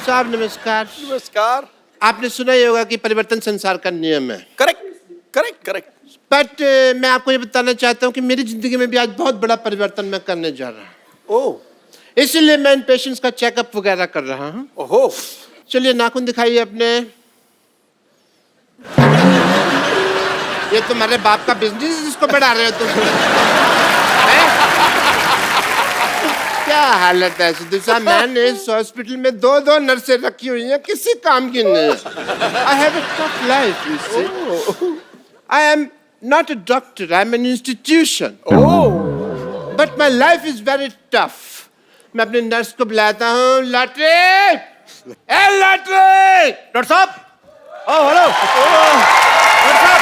साहब नमस्कार। नमस्कार। आपने सुना ही होगा कि परिवर्तन संसार का नियम है। Correct correct correct. बट मैं आपको ये बताना चाहता हूँ कि मेरी जिंदगी में भी आज बहुत बड़ा परिवर्तन मैं करने जा रहा हूँ। ओह, इसीलिए मैं इन पेशेंट्स का चेकअप वगैरह कर रहा हूँ। ओहो। चलिए नाखून दिखाइए अपने। ये तुम्हारे बाप का बिजनेस जिसको बढ़ा रहे हो तुम। क्या हालत है सिद्धू साहब, मैंने इस हॉस्पिटल में 2-2 नर्सें रखी हुई हैं, किसी काम की नहीं। I have a tough life you see. I am not a doctor, I am an institution. But my life is very tough. मैं अपने नर्स को बुलाता हूँ। लॉटरी, ए लॉटरी। डॉक्टर साहब। ओह हेलो डॉक्टर साहब।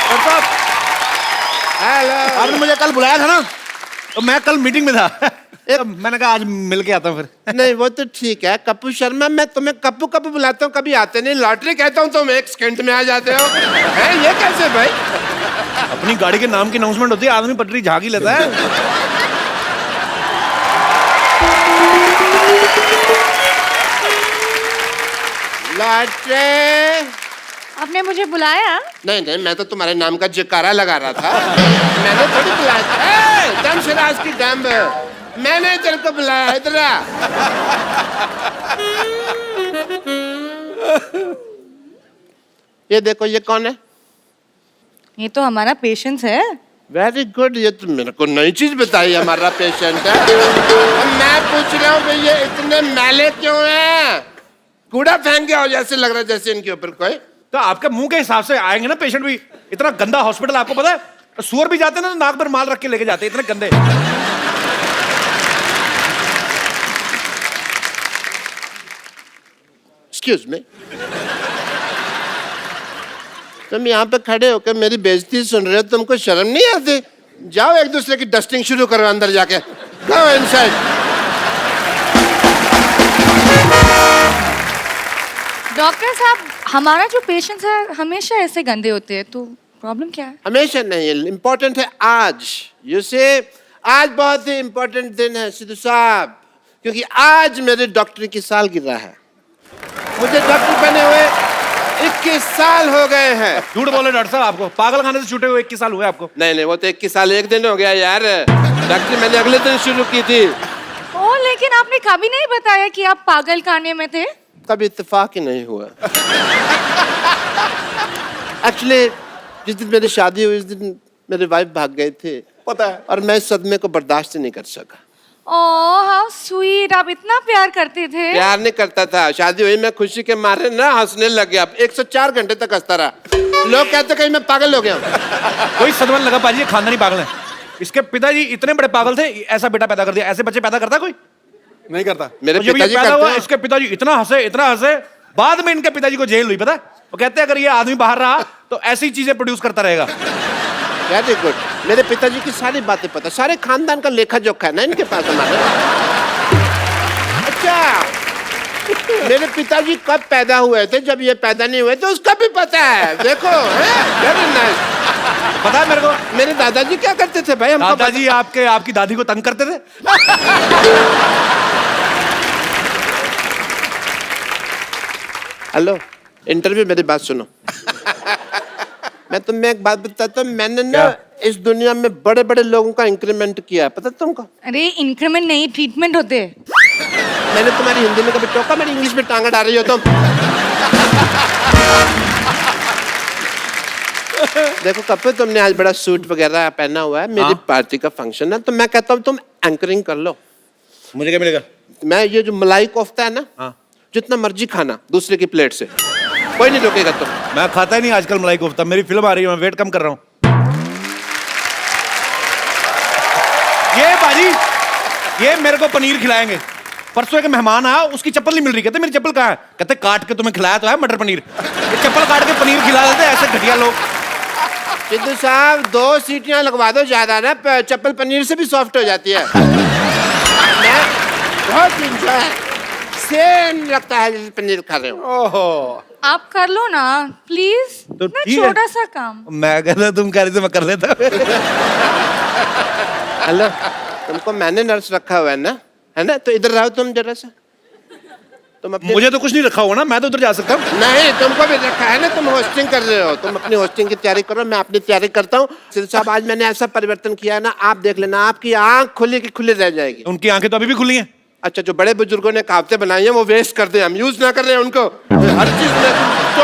डॉक्टर साहब, हेलो। आपने मुझे कल बुलाया था ना, तो मैं कल मीटिंग में था। तो मैंने कहा आज मिल के आता हूँ फिर। नहीं वो तो ठीक है कप्पू शर्मा, मैं तुम्हें कप्पू कप्पू बुलाता हूँ, कभी आते नहीं। लॉटरी कहता हूँ तुम 1 सेकंड में आ जाते हो। है ये कैसे भाई? अपनी गाड़ी के नाम की अनाउंसमेंट होती है, आदमी पटरी झाँक ही लेता है। लॉटरी। आपने मुझे बुलाया? नहीं नहीं, मैं तो तुम्हारे नाम का जयकारा लगा रहा था। मैंने थोड़ी बुलाया था। दम शराज की डम्ब, मैंने तेरे को बुलाया। इधर आ। ये देखो, ये कौन है? ये तो हमारा पेशेंट है। Very good. ये तो मेरे को नई चीज बताई, हमारा पेशेंट है। अब मैं पूछ रहा हूँ कि ये इतने मैले क्यों हैं? कूड़ा फेंक गया हो जैसे लग रहा है, जैसे इनके ऊपर कोई। तो आपके मुंह के हिसाब से आएंगे ना पेशेंट भी। इतना गंदा हॉस्पिटल आपको पता है, सुअर भी जाते हैं ना, नाक पर माल रख के लेके जाते हैं, इतने गंदे। एक्सक्यूज मी, तुम यहाँ पे खड़े होकर मेरी बेइज्जती सुन रहे हो, तुमको शर्म नहीं आती? जाओ एक दूसरे की डस्टिंग शुरू करो अंदर जाके। Go inside. डॉक्टर साहब, हमारा जो पेशेंट है हमेशा ऐसे गंदे होते हैं, तो प्रॉब्लम क्या है? हमेशा नहीं है, इम्पोर्टेंट है आज। यू से आज बहुत ही इम्पोर्टेंट दिन है सिद्धू साहब, क्योंकि आज मेरे डॉक्टरी की सालगिरह है। मुझे डॉक्टर बने हुए 21 साल हो गए हैं। झूठ बोले डॉक्टर साहब, आपको पागल खाने से छूटे हुए 21 साल हुए आपको। नहीं नहीं, वो तो 21 साल 1 दिन हो गया यार। डॉक्टरी मैंने अगले दिन शुरू की थी। ओ, लेकिन आपने कभी नहीं बताया कि आप पागल खाने में थे। कभी इत्तेफाक ही नहीं हुआ। एक्चुअली जिस दिन मेरी शादी हुई उस दिन मेरे वाइफ भाग गए थे, पता है। और मैं इस सदमे को बर्दाश्त नहीं कर सका। ओह हाउ स्वीट, आप इतना प्यार करते थे। प्यार नहीं करता था, शादी हुई मैं खुशी के मारे ना हंसने लग गया। 104 घंटे तक हंसता रहा। लोग कहते कहीं मैं पागल हो गया हूँ। कोई सदमा लगा पाजी, खानदानी पागल है। इसके पिताजी इतने बड़े पागल थे, ऐसा बेटा पैदा कर दिया। ऐसे बच्चे पैदा करता कोई? नहीं करता। मेरे जब ये पिताजी पैदा करते हुआ, हैं। इसके पिताजी इतना हंसे, बाद में इनके पिताजी को जेल हुई, पता है? वो कहते हैं अगर ये आदमी बाहर रहा तो ऐसी चीजें प्रोड्यूस करता रहेगा। Very good. मेरे पिताजी की सारी बातें पता, सारे खानदान का लेखा जोखा है ना इनके पास हमारे। अच्छा, मेरे पिताजी कब पैदा हुए थे, जब ये पैदा नहीं हुए तो उसका भी पता है। देखो, वेरी नाइस। पता है मेरे को, मेरे दादाजी क्या करते थे भाई? हमको दादाजी आपकी दादी को तंग करते थे। हेलो, इंटरव्यू, मेरी बात सुनो। मैं तुम्हें एक बात बताता हूँ, मैंने ना इस दुनिया में बड़े बड़े लोगों का इंक्रीमेंट किया है, पता तुमको? अरे इंक्रीमेंट नहीं, ट्रीटमेंट होते हैं। मैंने तुम्हारी हिंदी में कभी टोका, मेरी इंग्लिश में टांगा डाल रही हो तुम। देखो कप्पू, तुमने आज बड़ा सूट वगैरह पहना हुआ है, मेरी पार्टी का फंक्शन है, तो मैं कहता हूँ तुम एंकरिंग कर लो। मुझे क्या मिलेगा? मैं ये जो मलाई कोफ्ता है ना, हाँ। जितना मर्जी खाना दूसरे की प्लेट से, कोई नहीं रोकेगा तुम। मैं खाता ही नहीं आजकल मलाई कोफ्ता, मेरी फिल्म आ रही है, मैं वेट कम कर रहा हूँ। ये बाजी, ये मेरे को पनीर खिलाएंगे। परसों एक मेहमान आया, उसकी चप्पल नहीं मिल रही, कहते मेरी चप्पल कहाँ है? कहते काट के तुम्हें खिलाया तो है मटर पनीर। ये चप्पल काट के पनीर खिला देते ऐसे घटिया लोग। सिद्धू साहब 2 सीटियां लगवा दो ज्यादा ना, चप्पल पनीर से भी सॉफ्ट हो जाती है। मैं बहुत इंजॉय सेम लगता है जैसे पनीर खा रहे हो। ओहो, आप कर लो ना प्लीज, तो इतना ठीक है। छोटा सा काम। मैं कहता तुम कह रही थी मैं कर लेता। हेलो, तुमको मैंने नर्स रखा हुआ है ना, तो इधर रहो तुम जरा सा। तुम अपने मुझे तो कुछ नहीं रखा हुआ ना, मैं तो उधर जा सकता हूँ। नहीं, तुमको भी रखा है ना, तुम होस्टिंग कर रहे हो। तुम अपनी होस्टिंग की तैयारी करो, मैं अपनी तैयारी करता हूँ। सिद्धू साहब, आज मैंने ऐसा परिवर्तन किया है ना, आप देख लेना, आपकी आंख खुली की खुली रह जाएगी। उनकी आंखें तो अभी भी खुली हैं। अच्छा, जो बड़े बुजुर्गों ने कहावतें बनाई हैं वो वेस्ट कर दे, हम यूज ना कर रहे हैं उनको हर चीज में। तो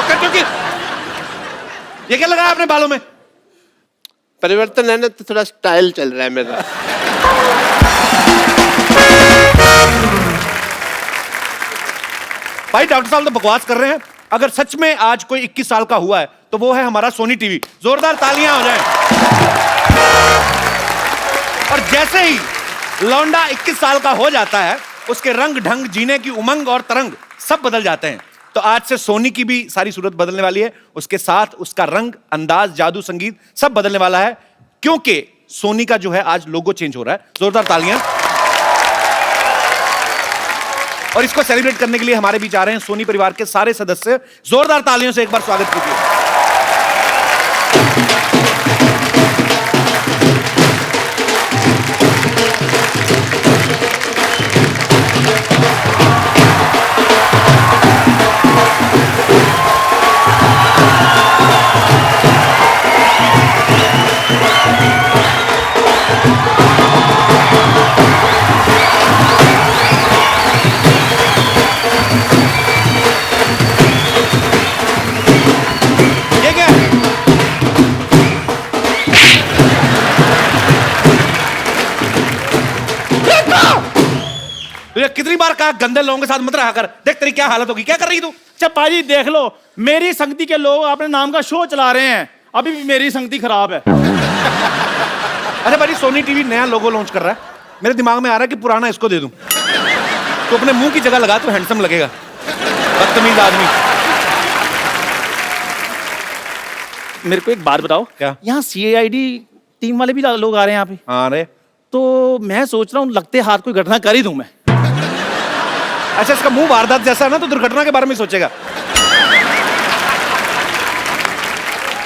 ये क्या लगाया आपने बालों में? परिवर्तन है ना, तो थोड़ा स्टाइल चल रहा है मेरा। भाई डॉक्टर साहब तो बकवास कर रहे हैं। अगर सच में आज कोई 21 साल का हुआ है तो वो है हमारा सोनी टीवी। जोरदार तालियां हो जाएं। और जैसे ही लौंडा 21 साल का हो जाता है, उसके रंग ढंग, जीने की उमंग और तरंग सब बदल जाते हैं। तो आज से सोनी की भी सारी सूरत बदलने वाली है, उसके साथ उसका रंग, अंदाज, जादू, संगीत सब बदलने वाला है, क्योंकि सोनी का जो है आज लोगो चेंज हो रहा है। जोरदार तालियां। और इसको सेलिब्रेट करने के लिए हमारे बीच आ रहे हैं सोनी परिवार के सारे सदस्य। जोरदार तालियों से एक बार स्वागत कीजिए। तुझे कितनी बार कहा गंदे लोगों के साथ मत रहा कर। देख तेरी क्या हालत होगी। क्या कर रही तू? चप्पा जी देख लो, मेरी संगति के लोग अपने नाम का शो चला रहे हैं, अभी भी मेरी संगति खराब है। अरे भाई, सोनी टीवी नया लोगो लॉन्च कर रहा है। मेरे दिमाग में आ रहा है कि पुराना इसको दे दूं, तो अपने मुंह की जगह लगा तो हैंडसम लगेगा। बदतमीज आदमी। मेरे को एक बात बताओ, क्या? यहाँ CID टीम वाले भी लोग आ रहे हैं यहाँ पे, हाँ रे। तो मैं सोच रहा हूँ लगते हाथ कोई घटना कर ही दूं मैं। अच्छा, इसका मुंह वारदात जैसा है ना, तो दुर्घटना के बारे में सोचेगा।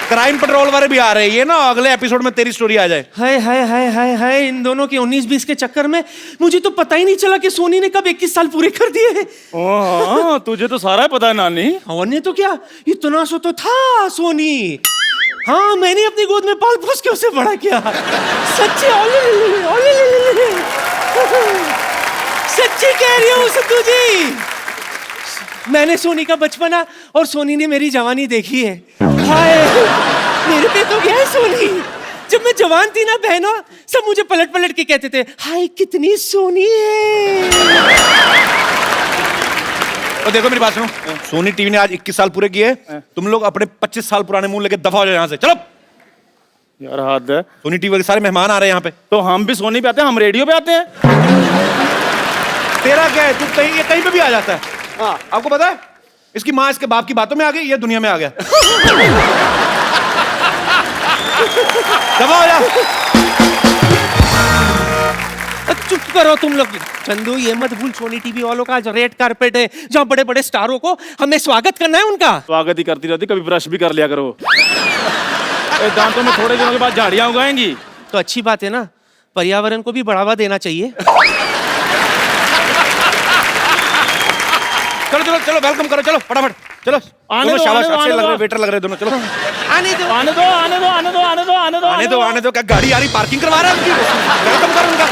क्राइम पेट्रोल वाले भी आ रहे हैं, ये ना अगले एपिसोड में तेरी स्टोरी आ जाए। हाय हाय हाय हाय हाय, इन दोनों के 19-20 के चक्कर में मुझे तो पता ही नहीं चला कि सोनी ने कब 21 साल पूरे कर दिए। हाँ, तुझे तो सारा पता है नानी। और ने तो क्या, इतना सो तो था सोनी। हाँ, मैंने अपनी गोद में पाल पोस के उसे बड़ा किया। सच्ची सच्ची कह रही हूँ सिद्धू जी, मैंने सोनी का बचपना और सोनी ने मेरी जवानी देखी है। हाय, मेरे पे तो गया है सोनी। जब मैं जवान थी ना बहनों, सब मुझे पलट पलट के कहते थे, हाय कितनी सोनी है। और देखो मेरी बात सुनो, सोनी टीवी ने आज 21 साल पूरे किए। तुम लोग अपने 25 साल पुराने मुंह लेके दफा हो जाओ यहाँ से। चलो यार हद है। सोनी टीवी के सारे मेहमान आ रहे हैं यहाँ पे। तो हम भी सोनी पे आते हैं, हम रेडियो पे आते हैं। तेरा क्या है, तू कहीं पे भी आ जाता है। हाँ, आपको पता है इसकी माँ इसके बाप की बातों में आ गई, ये दुनिया में आ गया। दफा हो जा। चुप करो तुम लोग। चंदू, ये मत भूल, सोनी टीवी वालों का आज रेड कारपेट है, जहाँ बड़े बड़े स्टारों को हमें स्वागत करना है उनका। स्वागत ही करती रहती, कभी ब्रश भी कर लिया करो। दांतों में थोड़े दिनों के बाद झाड़ियां उगाएंगी तो अच्छी बात है ना, पर्यावरण को भी बढ़ावा देना चाहिए। चलो चलो चलो, वेलकम करो, चलो फटाफट चलो। आने दो, शाबाश, आने दो, अच्छे आने लग रहे दो। वेटर लग रहे दोनों। चलो आने दो आने दो आने दो आने दो आने दो आने दो आने दो आने दो। क्या गाड़ी आ रही, पार्किंग करवा रहा है उनकी? वेलकम करो उनका।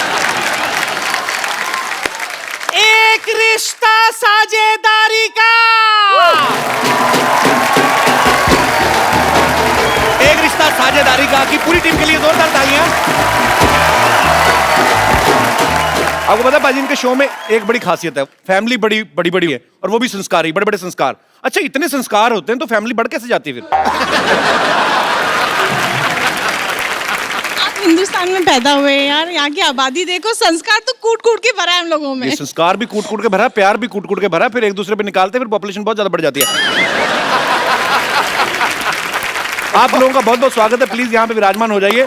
एक रिश्ता साझेदारी का, एक रिश्ता साझेदारी का की पूरी टीम के लिए जोरदार तालियां। आपको पता है बाजी, इनके शो में एक बड़ी खासियत है, फैमिली बड़ी बड़ी बड़ी है और वो भी संस्कारी, बड़े बड़े संस्कार। अच्छा, इतने संस्कार होते हैं तो फैमिली बढ़ कैसे जाती है फिर? आप हिंदुस्तान में पैदा हुए हैं यार, यहाँ की आबादी देखो, संस्कार तो कूट कूट के भरा है हम लोगों में। ये संस्कार भी कूट कूट के भरा, प्यार भी कूट कूट के भरा, फिर एक दूसरे पे निकालते, फिर पॉपुलेशन बहुत ज्यादा बढ़ जाती है। आप लोगों का बहुत बहुत स्वागत है, प्लीज यहाँ पे विराजमान हो जाइए।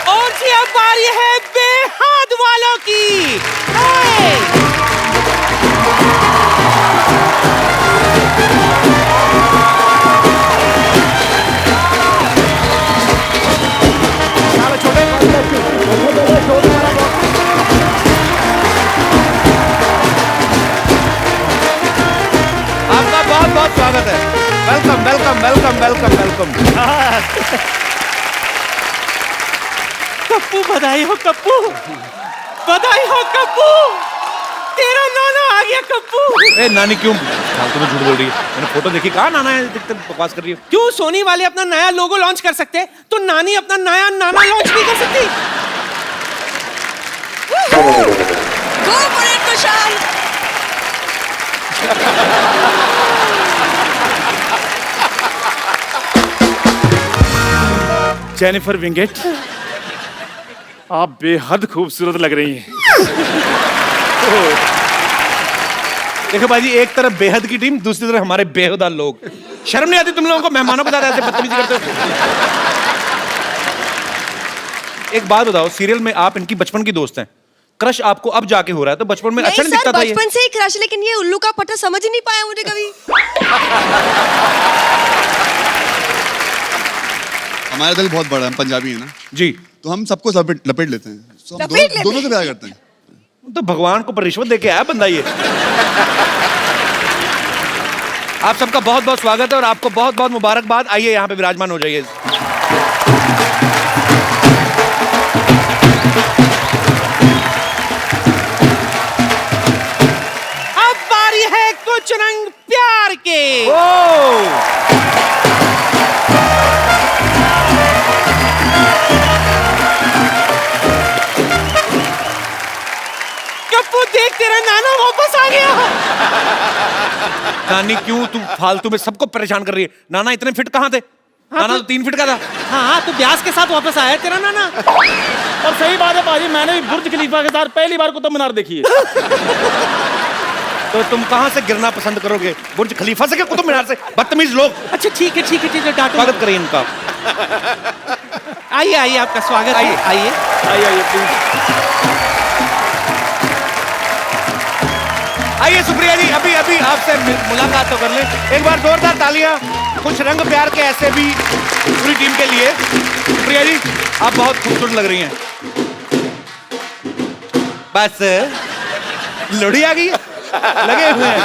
और जी अब बारी है बेहद वालों की। Hi. Welcome welcome welcome welcome welcome. Kappu बधाई हो कप्पू, बधाई हो कप्पू, तेरा नाना आ गया कप्पू। ए नानी क्यों फालतू में झूठ बोल रही है? मैंने फोटो देखी, कहा नाना है, दिखते बकवास कर रही है। क्यों सोनी वाले अपना नया लोगो लॉन्च कर सकते हैं तो नानी अपना नया नाना लॉन्च नहीं कर सकती? Go for it Kushal. Jennifer Wingate, आप बेहद खूबसूरत लग रही हैं। देखो भाजी, एक तरफ बेहद की टीम, दूसरी तरफ हमारे बेहुदा लोग। शर्म नहीं आती तुम लोगों को मेहमानों के साथ ऐसे बदतमीजी करते हो? एक बात बताओ, सीरियल में आप इनकी बचपन की दोस्त हैं, क्रश आपको अब जाके हो रहा है, तो बचपन में अच्छा नहीं दिखता था ये? बचपन से ही क्रश, लेकिन ये उल्लू का पट्टा समझ ही नहीं पाया मुझे कभी। हमारा दिल बहुत बड़ा है, हम पंजाबी है ना जी। तो हम सबको लपेट लेते हैं। So, हम लपेट लेते दोनों से प्यार करते हैं। तो भगवान को पर रिश्वत दे के आया बंदा ये। आप सबका बहुत बहुत स्वागत है और आपको बहुत बहुत मुबारकबाद। आइए यहाँ पे विराजमान हो जाइए। अब बारी है कुछ रंग प्यार के। कप्पू देख, तेरा नाना वापस आ गया। नानी क्यों तू फालतू में सबको परेशान कर रही है? नाना इतने फिट कहाँ थे? नाना तो 3 फीट का था। हाँ तो ब्यास के साथ वापस आया तेरा नाना। और सही बात है बाजी, मैंने भी बुर्ज खलीफा के साथ पहली बार कुतुब मीनार देखी है। तो तुम कहाँ से गिरना पसंद करोगे, बुर्ज खलीफा से क्या कुतुब मीनार से? बदतमीज लोग। अच्छा ठीक है ठीक है ठीक है, डांटो। स्वागत करिए इनका। आइए आइए, आपका स्वागत है। आइए आइए प्लीज। आइए सुप्रिया जी, अभी अभी आपसे मुलाकात तो कर लें। एक बार जोरदार तालियां कुछ रंग प्यार के ऐसे भी पूरी टीम के लिए। सुप्रिया जी, आप बहुत खूबसूरत लग रही हैं। बस लोड़ी आ गई है, लगे हुए हैं।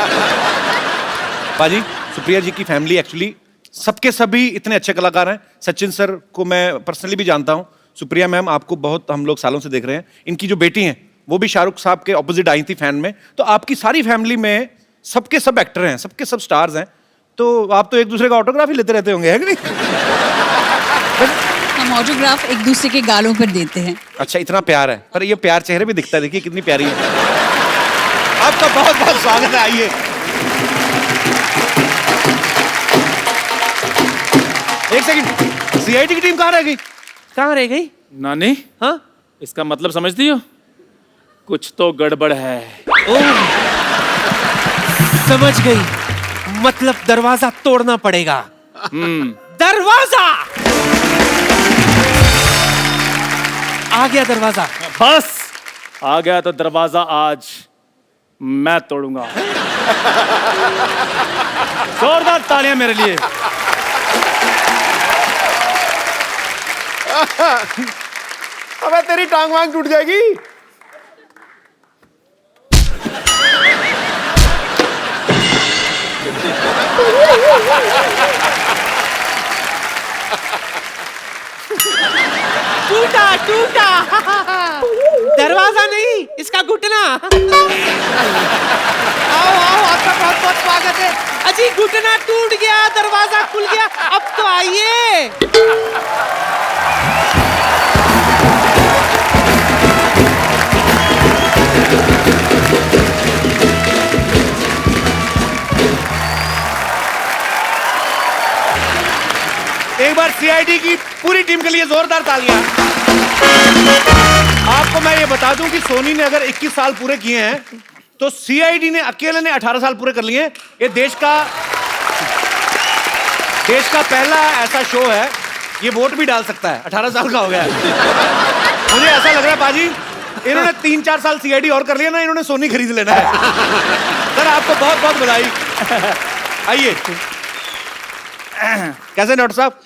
बाजी, सुप्रिया जी की फैमिली एक्चुअली सबके सभी इतने अच्छे कलाकार हैं। सचिन सर को मैं पर्सनली भी जानता हूं। सुप्रिया मैम, आपको बहुत हम लोग सालों से देख रहे हैं। इनकी जो बेटी हैं वो भी शाहरुख साहब के ऑपोजिट आई थी फैन में। तो आपकी सारी फैमिली में सबके सब एक्टर हैं, सबके सब स्टार्स हैं, तो आप तो एक दूसरे का ऑटोग्राफ ही लेते रहते होंगे, है कि नहीं? हम ऑटोग्राफ एक दूसरे के गालों पर देते हैं। अच्छा, इतना प्यार है, पर ये प्यार चेहरे पे दिखता है, देखिए कितनी प्यारी है। आपका बहुत बहुत स्वागत है। आइए। एक सेकंड, सीआईडी की टीम कहाँ रह गई? कहाँ रह गई? नानी, हाँ इसका मतलब समझती हो? कुछ तो गड़बड़ है। ओह, समझ गई, मतलब दरवाजा तोड़ना पड़ेगा। दरवाजा आ गया, दरवाजा बस आ गया तो दरवाजा आज मैं तोड़ूंगा। जोरदार तालियां मेरे लिए। अबे तेरी टांग वांग टूट जाएगी। टूटा टूटा, दरवाजा नहीं, इसका घुटना। आओ आओ, आपका बहुत बहुत स्वागत है। अजी घुटना टूट गया, दरवाजा खुल गया, अब तो आइए। एक बार सीआईडी की पूरी टीम के लिए जोरदार तालियां। आपको मैं ये बता दूं कि सोनी ने अगर 21 साल पूरे किए हैं तो सीआईडी ने अकेले ने 18 साल पूरे कर लिए हैं। ये देश का पहला ऐसा शो है, ये वोट भी डाल सकता है, 18 साल का हो गया है। मुझे ऐसा लग रहा है बाजी, इन्होंने 3-4 साल सीआईडी और कर लिया ना, इन्होंने सोनी खरीद लेना है। सर आपको बहुत बहुत बधाई। आइए। कैसे डॉक्टर साहब?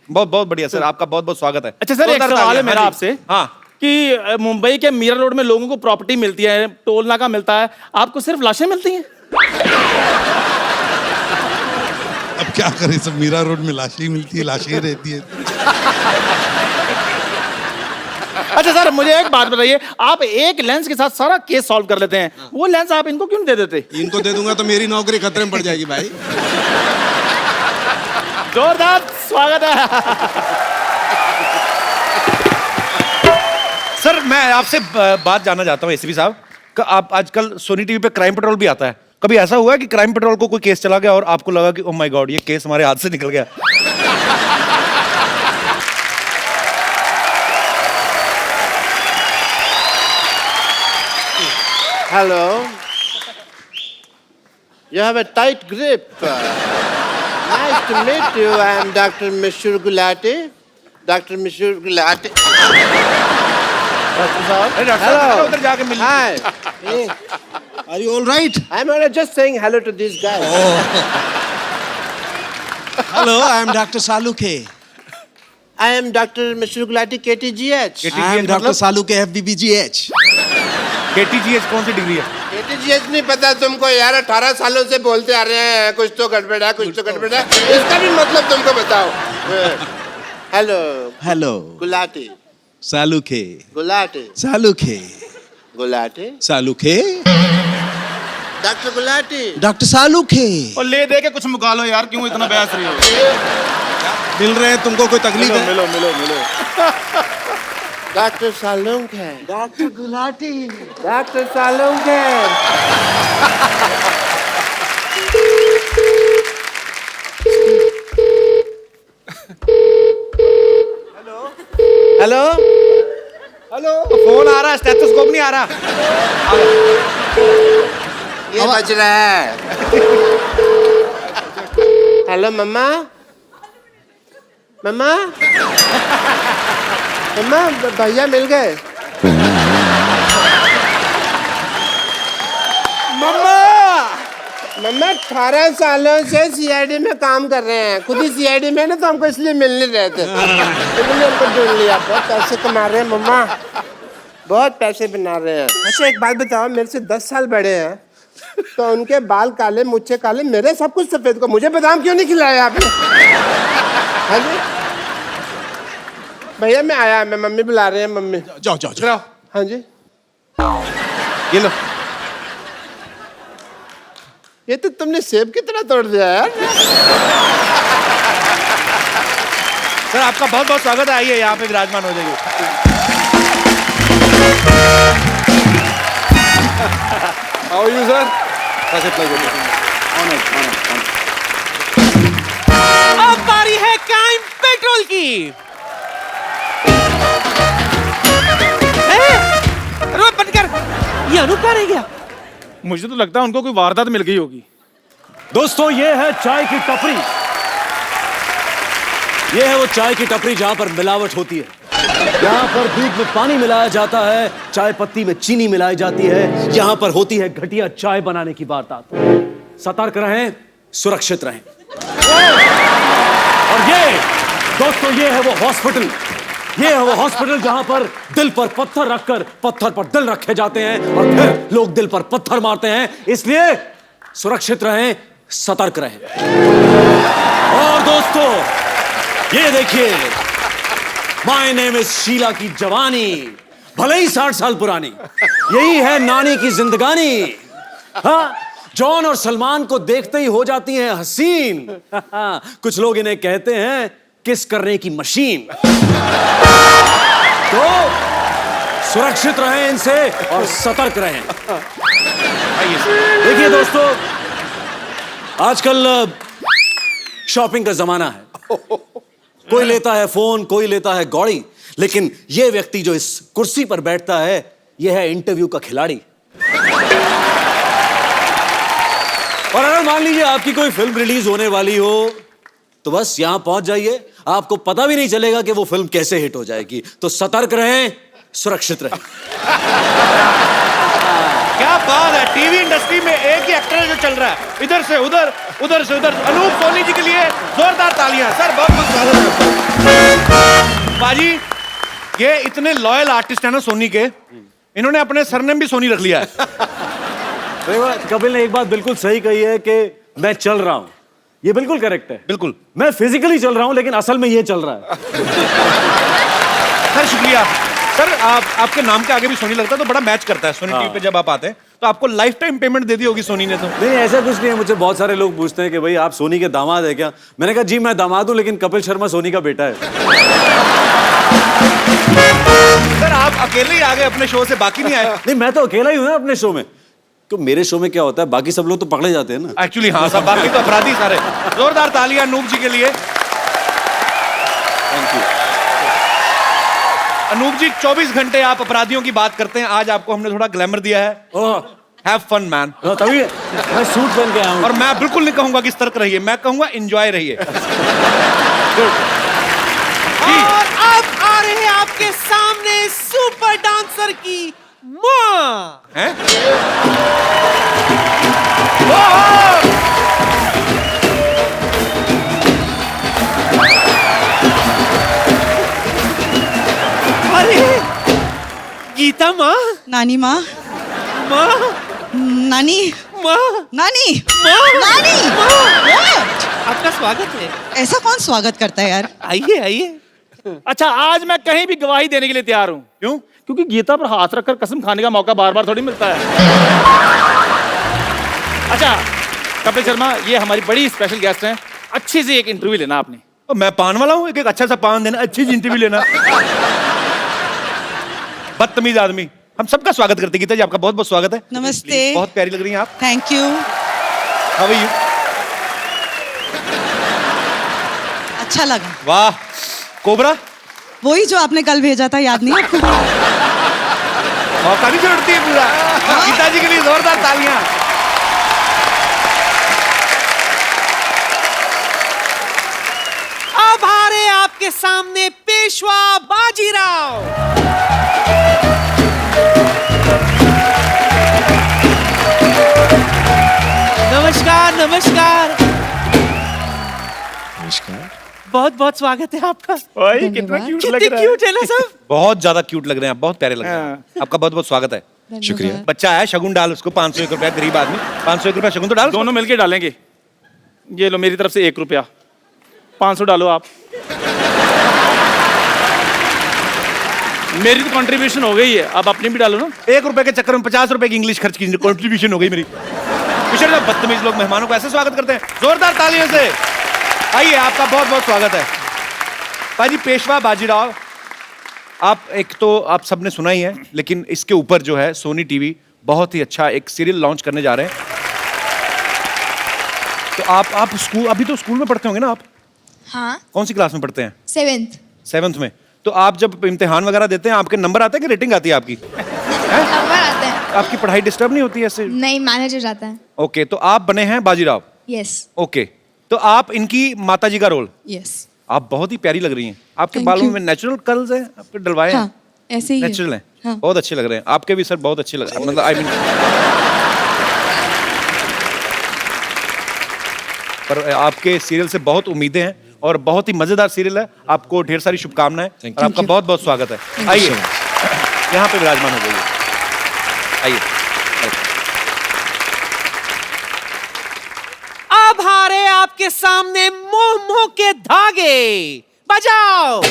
बहुत बहुत बढ़िया सर, आपका बहुत बहुत स्वागत है। अच्छा सर, एक सवाल है मेरा आपसे। हाँ, कि मुंबई के मीरा रोड में लोगों को प्रॉपर्टी मिलती है, टोल नाका मिलता है, आपको सिर्फ लाशें मिलती हैं? अब क्या करें, सब मीरा रोड में लाशें ही मिलती है, लाशें ही रहती है। अच्छा सर, मुझे एक बात बताइए, आप एक लेंस के साथ सारा केस सॉल्व कर लेते हैं, वो लेंस आप इनको क्यों नहीं दे देते? इनको दे दूंगा तो मेरी नौकरी खतरे में पड़ जाएगी भाई। जोरदार स्वागत है। सर मैं आपसे बात जानना चाहता हूँ एसीपी साहब, आप आजकल सोनी टीवी पे क्राइम पेट्रोल भी आता है, कभी ऐसा हुआ है कि क्राइम पेट्रोल को कोई केस चला गया और आपको लगा कि ओह माय गॉड ये केस हमारे हाथ से निकल गया? Hello. You have a tight grip. Nice to meet you. I am Dr. Mishur Gulati. Dr. Mishur Gulati. Dr. Saab. अरे डॉक्टर साहब उधर जाके मिल Hi. Hey. Are you all right? I'm just saying hello to these guys. Hello, I am Dr. Saluke. I am Dr. Mishur Gulati, KTGH. I am Dr. Saluke, FBBGH. KTGH कौन सी degree है? KTGH नहीं पता तुमको यार, 18 सालों से बोलते आ रहे हैं कुछ तो गड़बड़ है, कुछ तो गड़बड़ है, इसका भी मतलब तुमको बताओ। Hello. Hello. Gulati. Saluke. Gulati. Saluke. Gulati. Saluke. Doctor Gulati. Dr. Saluke. और ले दे के कुछ मुका लो यार, क्यों इतना बहस रही हो? मिल रहे हैं तुमको, कोई तकलीफ है? मिलो मिलो मिलो। डॉक्टर सालुंग है। डॉक्टर गुलाटी। डॉक्टर सालुंग है। हेलो। हेलो। फोन आ रहा है, स्टेथोस्कोप नहीं आ रहा। ये बज रहा है। हेलो मम्मा। मम्मा। मम्मा भैया मिल गए। मम्मा। मम्मा 18 सालों से सीआईडी में काम कर रहे हैं, खुद ही सीआईडी में ना, तो हमको इसलिए मिल नहीं रहे थे, इसलिए हमको ढूंढ लिया। बहुत पैसे कमा रहे हैं मम्मा, बहुत पैसे बना रहे हैं। अच्छा एक बात बताओ, मेरे से 10 साल बड़े हैं, तो उनके बाल काले, मुझे काले, मेरे सब कुछ सफेद, को मुझे बादाम क्यों नहीं खिलाया आपने? हाँ जी भैया मैं आया, मैं मम्मी बुला रहे हैं, मम्मी। जाओ जाओ जाओ। हाँ जी ये लो। ये तो तुमने सेब की तरह तोड़ दिया यार। सर आपका बहुत बहुत स्वागत है, आइए यहाँ पे विराजमान हो जाइए। How are you, sir? कैसे प्लेजर? अब बारी है क्राइम पेट्रोल की। अरे बंद कर, ये अनूप कहाँ रह गया? मुझे तो लगता है उनको कोई वारदात मिल गई होगी। दोस्तों ये है चाय की टपरी। ये है वो चाय की टपरी जहां पर मिलावट होती है। यहाँ पर दूध में पानी मिलाया जाता है, चाय पत्ती में चीनी मिलाई जाती है। यहाँ पर होती है घटिया चाय बनाने की वारदात। सतर्क रहें, सुरक्षित रहें। और ये दोस्तों ये है वो हॉस्पिटल। ये है वो हॉस्पिटल जहां पर दिल पर पत्थर रखकर पत्थर पर दिल रखे जाते हैं और फिर लोग दिल पर पत्थर मारते हैं। इसलिए सुरक्षित रहें, सतर्क रहें। और दोस्तों ये देखिए, माय नेम इज शीला की जवानी, भले ही 60 साल पुरानी, यही है नानी की जिंदगानी। हाँ, जॉन और सलमान को देखते ही हो जाती हैं हसीन। कुछ लोग इन्हें कहते हैं किस करने की मशीन। तो सुरक्षित रहें इनसे और सतर्क रहें। देखिए दोस्तों, आजकल शॉपिंग का जमाना है। कोई लेता है फोन, कोई लेता है गौड़ी, लेकिन यह व्यक्ति जो इस कुर्सी पर बैठता है, यह है इंटरव्यू का खिलाड़ी। और अगर मान लीजिए आपकी कोई फिल्म रिलीज होने वाली हो, तो बस यहां पहुंच जाइए, आपको पता भी नहीं चलेगा कि वो फिल्म कैसे हिट हो जाएगी। तो सतर्क रहें, सुरक्षित रहें। क्या बात है, टीवी इंडस्ट्री में एक ही एक्टर जो चल रहा है, इधर से उधर, उधर से उधर। अनूप सोनी जी के लिए जोरदार तालियां। सर बहुत बहुत स्वागत है। बाजी, ये इतने लॉयल आर्टिस्ट है ना सोनी के, इन्होंने अपने सरनेम भी सोनी रख लिया है। कपिल ने एक बात बिल्कुल सही कही है कि मैं चल रहा हूं, ये बिल्कुल करेक्ट है। बिल्कुल। मैं फिजिकली चल रहा हूँ लेकिन असल में ये चल रहा है। सर शुक्रिया सर। आपके नाम के आगे भी सोनी लगता है तो बड़ा मैच करता है। सोनी टीवी पे जब आप आते हैं तो आपको लाइफ टाइम पेमेंट दे दी होगी सोनी ने तो। नहीं ऐसा कुछ नहीं है। मुझे बहुत सारे लोग पूछते हैं कि भाई आप सोनी के दामाद है क्या? मैंने कहा जी मैं दामाद हूँ लेकिन कपिल शर्मा सोनी का बेटा है। सर आप अकेले ही आ गए अपने शो से, बाकी नहीं आए? नहीं मैं तो अकेला ही हूँ ना अपने शो में। तो मेरे शो में क्या होता है, बाकी सब लोग तो पकड़े जाते हैं ना। एक्चुअली हाँ सब बाकी तो अपराधी सारे। जोरदार तालियां अनूप जी के लिए। Thank you. अनूप जी 24 घंटे आप अपराधियों की बात करते हैं, आज आपको हमने थोड़ा ग्लैमर दिया है। Have fun man. तभी मैं सूट पहन के आया हूँ। और मैं बिल्कुल नहीं कहूंगा कि सतर्क रहिए, मैं कहूंगा एंजॉय रहिए। और अब आ रहे हैं आपके सामने सुपर डांसर की माँ। हैं? अरे गीता माँ। नानी माँ, माँ, नानी माँ, नानी माँ, नानी What? आपका स्वागत है। ऐसा कौन स्वागत करता है यार? आइए आइए। अच्छा आज मैं कहीं भी गवाही देने के लिए तैयार हूँ। क्यों? क्योंकि गीता पर हाथ रखकर कसम खाने का मौका बार बार थोड़ी मिलता है। अच्छा कपिल शर्मा, ये हमारी बड़ी स्पेशल गेस्ट हैं, अच्छी सी एक इंटरव्यू लेना आपने। तो मैं पान वाला हूँ, एक अच्छा सा पान देना, अच्छी सी इंटरव्यू लेना। बदतमीज आदमी। हम सबका स्वागत करते हैं गीता जी, आपका बहुत बहुत स्वागत है। नमस्ते। बहुत प्यारी लग रही हैं आप। Thank you. How are you? अच्छा लगा। वाह। कोबरा वही जो आपने कल भेजा था, याद नहीं आपको? मौका भी जोड़ती है पूरा। गीता जी के लिए जोरदार तालियां। अब आ रहे हैं आपके सामने पेशवा बाजीराव। नमस्कार नमस्कार नमस्कार। बहुत बहुत स्वागत है आपका। ओए कितना क्यूट लग कितने रहा है। क्यूट है ना सब। बहुत ज्यादा क्यूट लग रहे हैं आप, बहुत प्यारे लग रहे हैं। आपका बहुत बहुत स्वागत है। शुक्रिया। बच्चा है, शगुन डाल उसको 501 रुपया, गरीब आदमी 501 रुपया शगुन तो डाल। दोनों मिलके डालेंगे। ये लो मेरी तरफ से 1 रुपया, 500 डालो आप। मेरी तो कंट्रीब्यूशन हो गई है, अब अपनी भी डालो ना। 1 रुपए के चक्कर में 50 रुपए की इंग्लिश खर्च की कंट्रीब्यूशन हो गई मेरी। किशोर साहब, बदतमीज लोग मेहमानों को ऐसे स्वागत करते हैं, जोरदार तालियों से। आइए, आपका बहुत बहुत स्वागत है। भाजी पेशवा बाजीराव, आप एक तो आप सबने सुना ही है, लेकिन इसके ऊपर जो है सोनी टीवी बहुत ही अच्छा एक सीरियल लॉन्च करने जा रहे हैं। तो आप स्कूल, अभी तो स्कूल में पढ़ते होंगे ना आप? हाँ, कौन सी क्लास में पढ़ते हैं? 7th। 7th में। तो आप जब इम्तिहान वगैरह देते हैं, आपके नंबर आते हैं कि रेटिंग आती है आपकी? नंबर आते हैं। आपकी पढ़ाई डिस्टर्ब नहीं होती है ऐसे? नहीं, मैनेज हो जाता है। ओके, तो आप बने हैं बाजीराव। यस ओके, तो आप इनकी माताजी का रोल। यस। आप बहुत ही प्यारी लग रही हैं। आपके Thank बालों you. में नेचुरल कर्ल्स हैं, आपके डलवाए हैं? हाँ, ऐसे ही है। नेचुरल हैं। हाँ। बहुत अच्छे लग रहे हैं। आपके भी सर बहुत अच्छे लग रहे हैं, मतलब आई मीन। पर आपके सीरियल से बहुत उम्मीदें हैं और बहुत ही मजेदार सीरियल है। आपको ढेर सारी शुभकामनाएं और आपका बहुत बहुत स्वागत है। आइए, यहाँ पे विराजमान हो जाइए। आइए। अब आ रहे हैं आपके सामने मोह के धागे। बजाओ।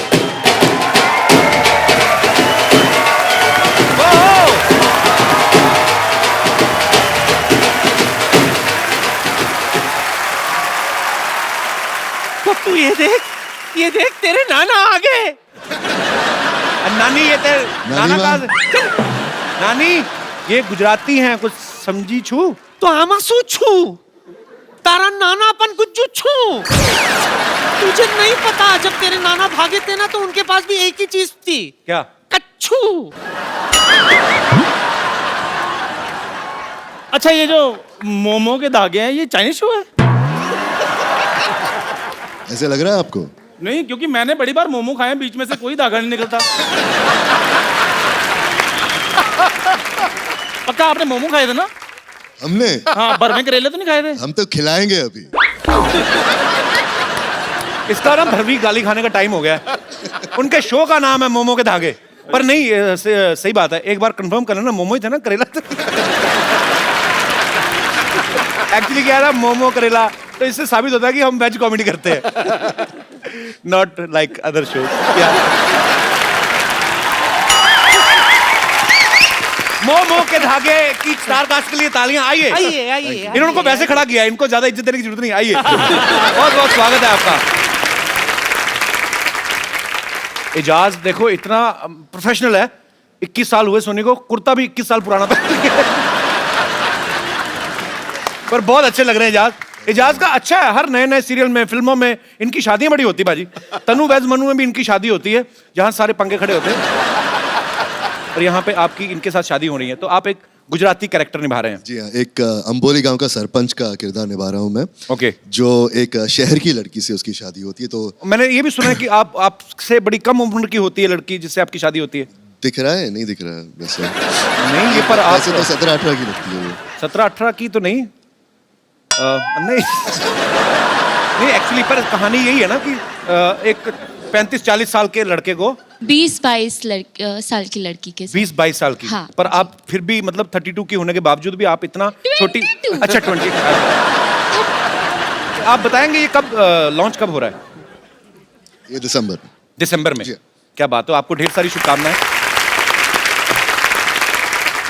तू ये देख तेरे नाना आ गए। नानी, ये तेरे नाना नानी कहाँ माँ। से? चल। नानी, ये गुजराती हैं, कुछ समझी छू? तो आमासू छू तारा नानापन कुछ छू। तुझे नहीं पता, जब तेरे नाना भागे थे ना तो उनके पास भी एक ही चीज थी। क्या? कच्छू। अच्छा ये जो मोमो के धागे हैं, ये चाइनीज शो है? ऐसे लग रहा है आपको? नहीं, क्योंकि मैंने बड़ी बार मोमो खाए हैं, बीच में से कोई धागा नहीं निकलता। पक्का आपने मोमो खाए थे ना? हमने? हाँ, भरवे करेले तो नहीं खाए थे? हम तो खिलाएंगे अभी। इसका ना भरवी गाली खाने का टाइम हो गया है। उनके शो का नाम है मोमो के धागे, पर नहीं सही बात है। एक बार कंफर्म कर लेना, मोमो ही था ना, करेला था। एक्चुअली क्या है ना, मोमो करेला, तो इससे साबित होता है कि हम वेज कॉमेडी करते हैं, not like other show. Momo के धागे की स्टारकास्ट के लिए तालियां। आइए इन्होंने को वैसे खड़ा किया, इनको ज्यादा इज्जत देने की जरूरत नहीं। आइए, बहुत बहुत स्वागत है आपका। एजाज देखो इतना प्रोफेशनल है, 21 साल हुए सोनी को, कुर्ता भी 21 साल पुराना था पर बहुत अच्छे लग रहे हैं एजाज। एजाज का अच्छा है, हर नए नए सीरियल में, फिल्मों में इनकी शादियां बड़ी होती है बाजी। तनु वैज मनु में भी इनकी शादी होती है, जहां सारे पंखे खड़े होते हैं, और यहाँ पे आपकी इनके साथ शादी हो रही है। तो आप एक गुजराती कैरेक्टर निभा रहे हैं। जी हाँ, एक अंबोली गांव का सरपंच का किरदार निभा रहा हूँ मैं। ओके। जो एक शहर की लड़की से उसकी शादी होती है। तो मैंने ये भी सुना है कि आपसे बड़ी कम उम्र की होती है लड़की जिससे आपकी शादी होती है। दिख रहा है? नहीं दिख रहा है वैसे। नहीं, ये पर आप वैसे तो 17-18 की लगती है वो। 17-18 की तो नहीं, नहीं नहीं, एक्चुअली पर कहानी यही है ना कि एक 35-40 साल के लड़के को 20-22 साल की लड़की के 20-22 साल की। हाँ, पर आप फिर भी मतलब 32 की होने के बावजूद भी आप इतना छोटी। अच्छा 20। आप बताएंगे ये कब लॉन्च कब हो रहा है? ये दिसंबर में। क्या बात है, आपको ढेर सारी शुभकामनाएं।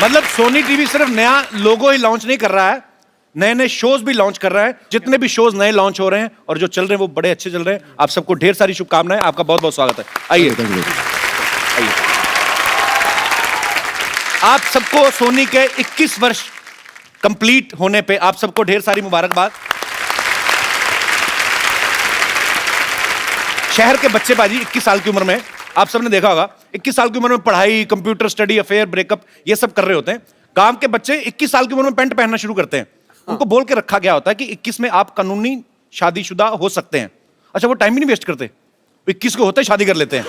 मतलब सोनी टीवी सिर्फ नया लोगो ही लॉन्च नहीं कर रहा है, नए नए शोज भी लॉन्च कर रहा है। जितने भी शोज नए लॉन्च हो रहे हैं और जो चल रहे हैं वो बड़े अच्छे चल रहे हैं। आप सबको ढेर सारी शुभकामनाएं, आपका बहुत बहुत स्वागत है। आइए आइए। आप सबको सोनी के 21 वर्ष कंप्लीट होने पे आप सबको ढेर सारी मुबारकबाद। शहर के बच्चे बाजी 21 साल की उम्र में, आप सबने देखा होगा 21 साल की उम्र में पढ़ाई, कंप्यूटर स्टडी, अफेयर, ब्रेकअप, ये सब कर रहे होते हैं। गांव के बच्चे 21 साल की उम्र में पैंट पहनना शुरू करते हैं। उनको बोल के रखा गया होता है कि 21 में आप कानूनी शादीशुदा हो सकते हैं। अच्छा, वो टाइम भी नहीं वेस्ट करते, 21 को होते ही शादी कर लेते हैं।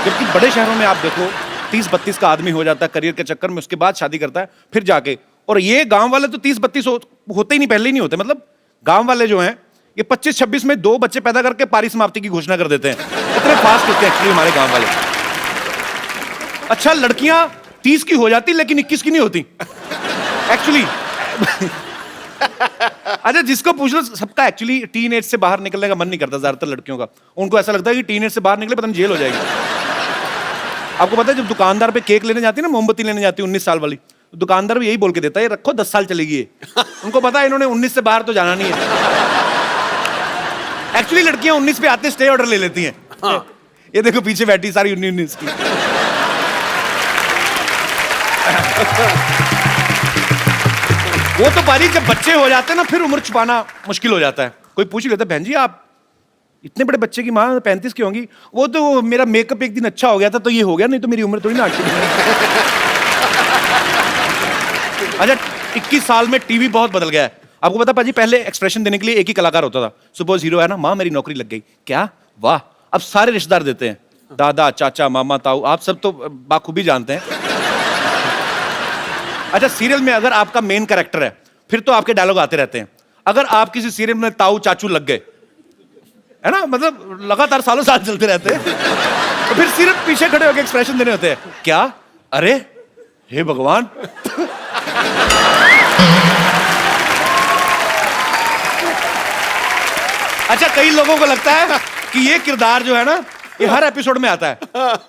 जबकि बड़े शहरों में आप देखो 30-32 का आदमी हो जाता है करियर के चक्कर में, उसके बाद शादी करता है फिर जाके। और ये गांव वाले तो 30-32 होते ही नहीं, पहले ही नहीं होते। मतलब गांव वाले जो हैं ये 25-26 में 2 बच्चे पैदा करके पारी समाप्ति की घोषणा कर देते हैं। इतने फास्ट होते हैं एक्चुअली हमारे गांव वाले। अच्छा, लड़कियां 30 की हो जाती लेकिन 21 की नहीं होती एक्चुअली। अच्छा, जिसको पूछ लो सबका एक्चुअली टीन एज से बाहर निकलने का मन नहीं करता ज्यादातर लड़कियों का। उनको ऐसा लगता है कि टीन एज से बाहर निकले पता नहीं जेल हो जाएगी। आपको पता है जब दुकानदार पे केक लेने जाती है ना, मोमबत्ती लेने जाती है 19 साल वाली, तो दुकानदार भी यही बोल के देता है ये रखो 10 साल चलेगी ये। उनको पता है इन्होंने 19 से बाहर तो जाना नहीं है। एक्चुअली लड़कियां 19 पे आते स्टे ऑर्डर ले लेती हैं। ये देखो पीछे बैठी सारी 19 की। वो तो बारी जब बच्चे हो जाते हैं ना फिर उम्र छुपाना मुश्किल हो जाता है। कोई पूछ ही लेता है बहन जी आप इतने बड़े बच्चे की माँ 35 की होंगी। वो तो मेरा मेकअप एक दिन अच्छा हो गया था तो ये हो गया, नहीं तो मेरी उम्र थोड़ी ना 8 की। अच्छा, 21 साल में टीवी बहुत बदल गया है। आपको पता पाजी पहले एक्सप्रेशन देने के लिए एक ही कलाकार होता था। सपोज हीरो है ना, माँ मेरी नौकरी लग गई, क्या वाह। अब सारे रिश्तेदार देते हैं, दादा चाचा मामा ताऊ, आप सब तो बाखूबी जानते हैं। अच्छा, सीरियल में अगर आपका मेन कैरेक्टर है फिर तो आपके डायलॉग आते रहते हैं। अगर आप किसी सीरियल में ताऊ चाचू लग गए है ना, मतलब लगातार सालों साल चलते रहते हैं, तो फिर सिर्फ पीछे खड़े होकर एक्सप्रेशन देने होते हैं, क्या, अरे, हे भगवान। अच्छा, कई लोगों को लगता है कि ये किरदार जो है ना ये हर एपिसोड में आता है,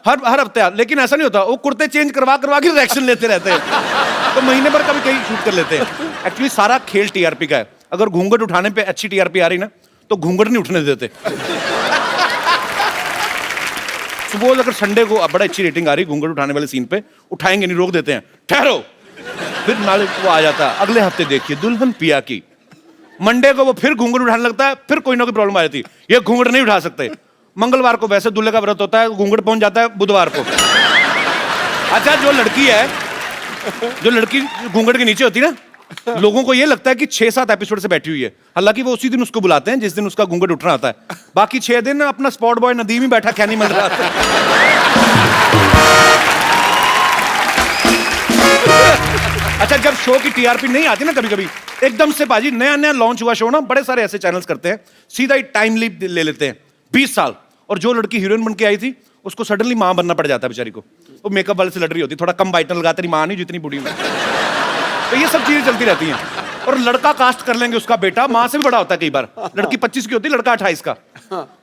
हर हफ्ते, लेकिन ऐसा नहीं होता। वो कुर्ते चेंज करवा के रिएक्शन लेते रहते हैं, तो महीने भर कभी कहीं शूट कर लेते हैं। एक्चुअली सारा खेल टीआरपी का है। अगर घूंघट उठाने पे अच्छी टीआरपी आ रही ना तो घूंघट नहीं उठने देते। सपोज अगर संडे को बड़ा अच्छी रेटिंग आ रही घूंघट उठाने वाले सीन पे, उठाएंगे नहीं, रोक देते हैं, ठहरो, फिर नाले वो आ जाता है अगले हफ्ते देखिए दुल्हन पिया की। मंडे को वो फिर घूंघट उठाने लगता है, फिर कोई ना कोई प्रॉब्लम आ जाती है, ये घूंघट नहीं उठा सकते। मंगलवार को वैसे दूल्हे का व्रत होता है, घूंघट पहुंच जाता है बुधवार को। अच्छा, जो लड़की घूंघट के नीचे होती है ना, लोगों को ये लगता है कि 6-7 एपिसोड से बैठी हुई है। हालांकि वो उसी दिन उसको बुलाते हैं जिस दिन उसका घूंघट उठना आता है। बाकी 6 दिन अपना स्पॉट बॉय नदीम ही बैठा खैनी मल रहा था। अच्छा, जब शो की टीआरपी नहीं आती ना कभी कभी एकदम से बाजी नया लॉन्च हुआ शो ना, बड़े सारे ऐसे चैनल्स करते हैं, सीधा ही टाइम लीप ले लेते हैं 20 साल। और जो लड़की हीरोइन बन के आई थी उसको सडनली मां बनना पड़ जाता है बेचारी को। वो मेकअप वाले से लड़ रही होती, थोड़ा कम बाइटन लगाते रही, मां नहीं जितनी बूढ़ी में। तो ये सब चीजें चलती रहती हैं। और लड़का कास्ट कर लेंगे उसका बेटा, माँ से भी बड़ा होता है कई बार। लड़की 25 की होती है, लड़का 28 का।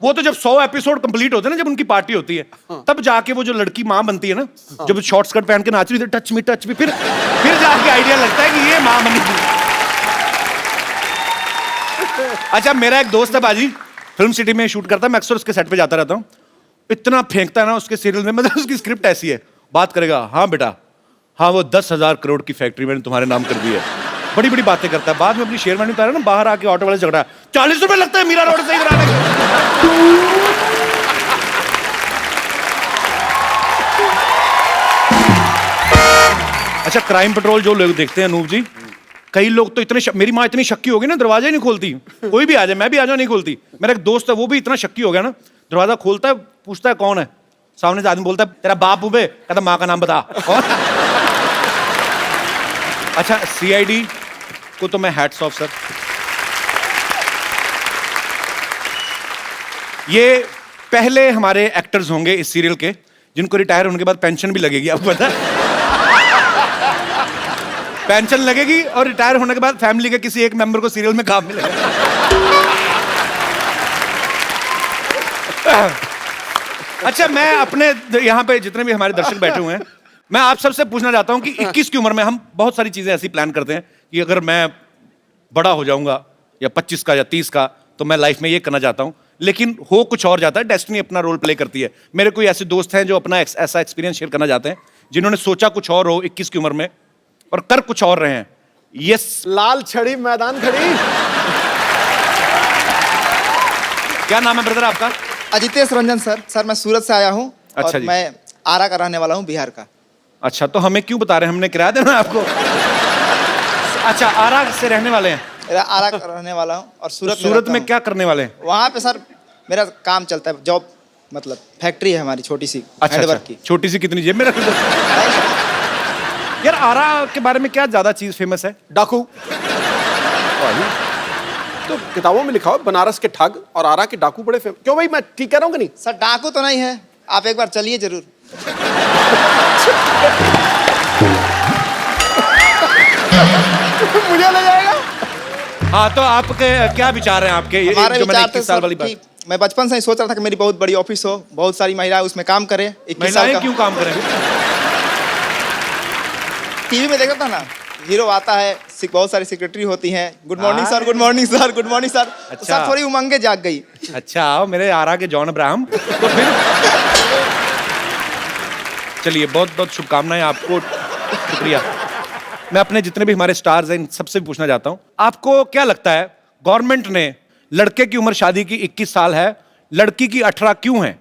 वो तो जब 100 एपिसोड कंप्लीट होते हैं ना, जब उनकी पार्टी होती है, तब जाके वो जो लड़की माँ बनती है ना, जब शॉर्ट स्कर्ट पहन के नाच रही थी, टच मी, फिर जाके आइडिया लगता है कि ये माँ बनी थी। अच्छा, मेरा एक दोस्त है बाजी, फिल्म सिटी में शूट करता है, मैं अक्सर उसके सेट पे जाता रहता हूँ। इतना फेंकता है ना उसके सीरियल में, मतलब उसकी स्क्रिप्ट ऐसी है, बात करेगा, हाँ बेटा, हाँ वो 10,000 करोड़ की फैक्ट्री मैंने तुम्हारे नाम कर दी है, बड़ी बड़ी बातें करता है। बाद में अपनी शेयरमैन उतारा ना, बाहर आके ऑटो वाले से झगड़ा, 40 रुपए लगता है मीरा रोड सही कराने के। अच्छा, क्राइम पेट्रोल जो लोग देखते हैं अनूप जी, कई लोग तो इतने मेरी माँ इतनी शक्की हो गई ना, दरवाजा ही नहीं खोलती। कोई भी आ जाए, मैं भी आ जाऊँ, नहीं खोलती। मेरा एक दोस्त है, वो भी इतना शक्की हो गया ना, दरवाजा खोलता है, पूछता है कौन है, सामने से आदमी बोलता है तेरा बाप उबे, कहता माँ का नाम बता कौन। अच्छा, सीआईडी को तो मैं हैट्स ऑफ सर, ये पहले हमारे एक्टर्स होंगे इस सीरियल के जिनको रिटायर होने के बाद पेंशन भी लगेगी, आपको पता है? पेंशन लगेगी और रिटायर होने के बाद फैमिली के किसी एक मेंबर को सीरियल में काम मिलेगा। अच्छा, मैं अपने यहाँ पे जितने भी हमारे दर्शक बैठे हुए हैं, मैं आप सबसे पूछना चाहता हूँ कि 21 की उम्र में हम बहुत सारी चीजें ऐसी प्लान करते हैं कि अगर मैं बड़ा हो जाऊंगा या 25 का या 30 का, तो मैं लाइफ में ये करना चाहता हूँ, लेकिन हो कुछ और जाता है। डेस्टिनी अपना रोल प्ले करती है। मेरे कोई ऐसे दोस्त हैं जो अपना ऐसा एक्सपीरियंस शेयर करना चाहते हैं, जिन्होंने सोचा कुछ और हो 21 की उम्र में और कर कुछ और रहे हैं। यस, लाल छड़ी मैदान खड़ी। क्या नाम है ब्रदर आपका? अजितेश रंजन सर। सर मैं सूरत से आया हूँ। अच्छा और जी। मैं आरा का रहने वाला हूँ, बिहार का। अच्छा, तो हमें क्यों बता रहे हैं, हमने किराया देना आपको? अच्छा, आरा से रहने वाले हैं? आरा का रहने वाला हूँ और सूरत में क्या करने वाले हैं? वहाँ पे सर मेरा काम चलता है, जॉब, मतलब फैक्ट्री है हमारी छोटी सी। अच्छा, की छोटी सी कितनी जेब में रख दो। यार, आरा के बारे में क्या ज्यादा चीज फेमस है? डाकू। तो किताबों में लिखा हो बनारस के ठग और आरा के डाकू बड़े फेमस। क्यों भाई, मैं ठीक कह रहा हूँ कि नहीं? सर डाकू तो नहीं है, आप एक बार चलिए जरूर। मुझे ले जाएगा। हाँ, तो आपके क्या विचार हैं आपके? हमारे जो मैंने विचार थे 21 साल वाली सर बात। कि मैं बचपन से ही सोच रहा था कि मेरी बहुत बड़ी ऑफिस हो, बहुत सारी महिलाएं उसमें काम करें। 21 साल महिलाएं का क्यों काम करें? टीवी में देखता था ना, हीरो आता है, बहुत सारी सेक्रेटरी होती हैं, good morning sir, good morning sir, good morning sir. तो सर थोड़ी उमंगे जाग गई। अच्छा, आओ मेरे आरा के जॉन अब्राहम। तो फिर चलिए, बहुत बहुत शुभकामनाएं आपको, शुक्रिया। मैं अपने जितने भी हमारे स्टार्स हैं, इन सबसे भी पूछना चाहता हूं, आपको क्या लगता है गवर्नमेंट ने लड़के की उम्र शादी की 21 साल है, लड़की की 18 क्यों है?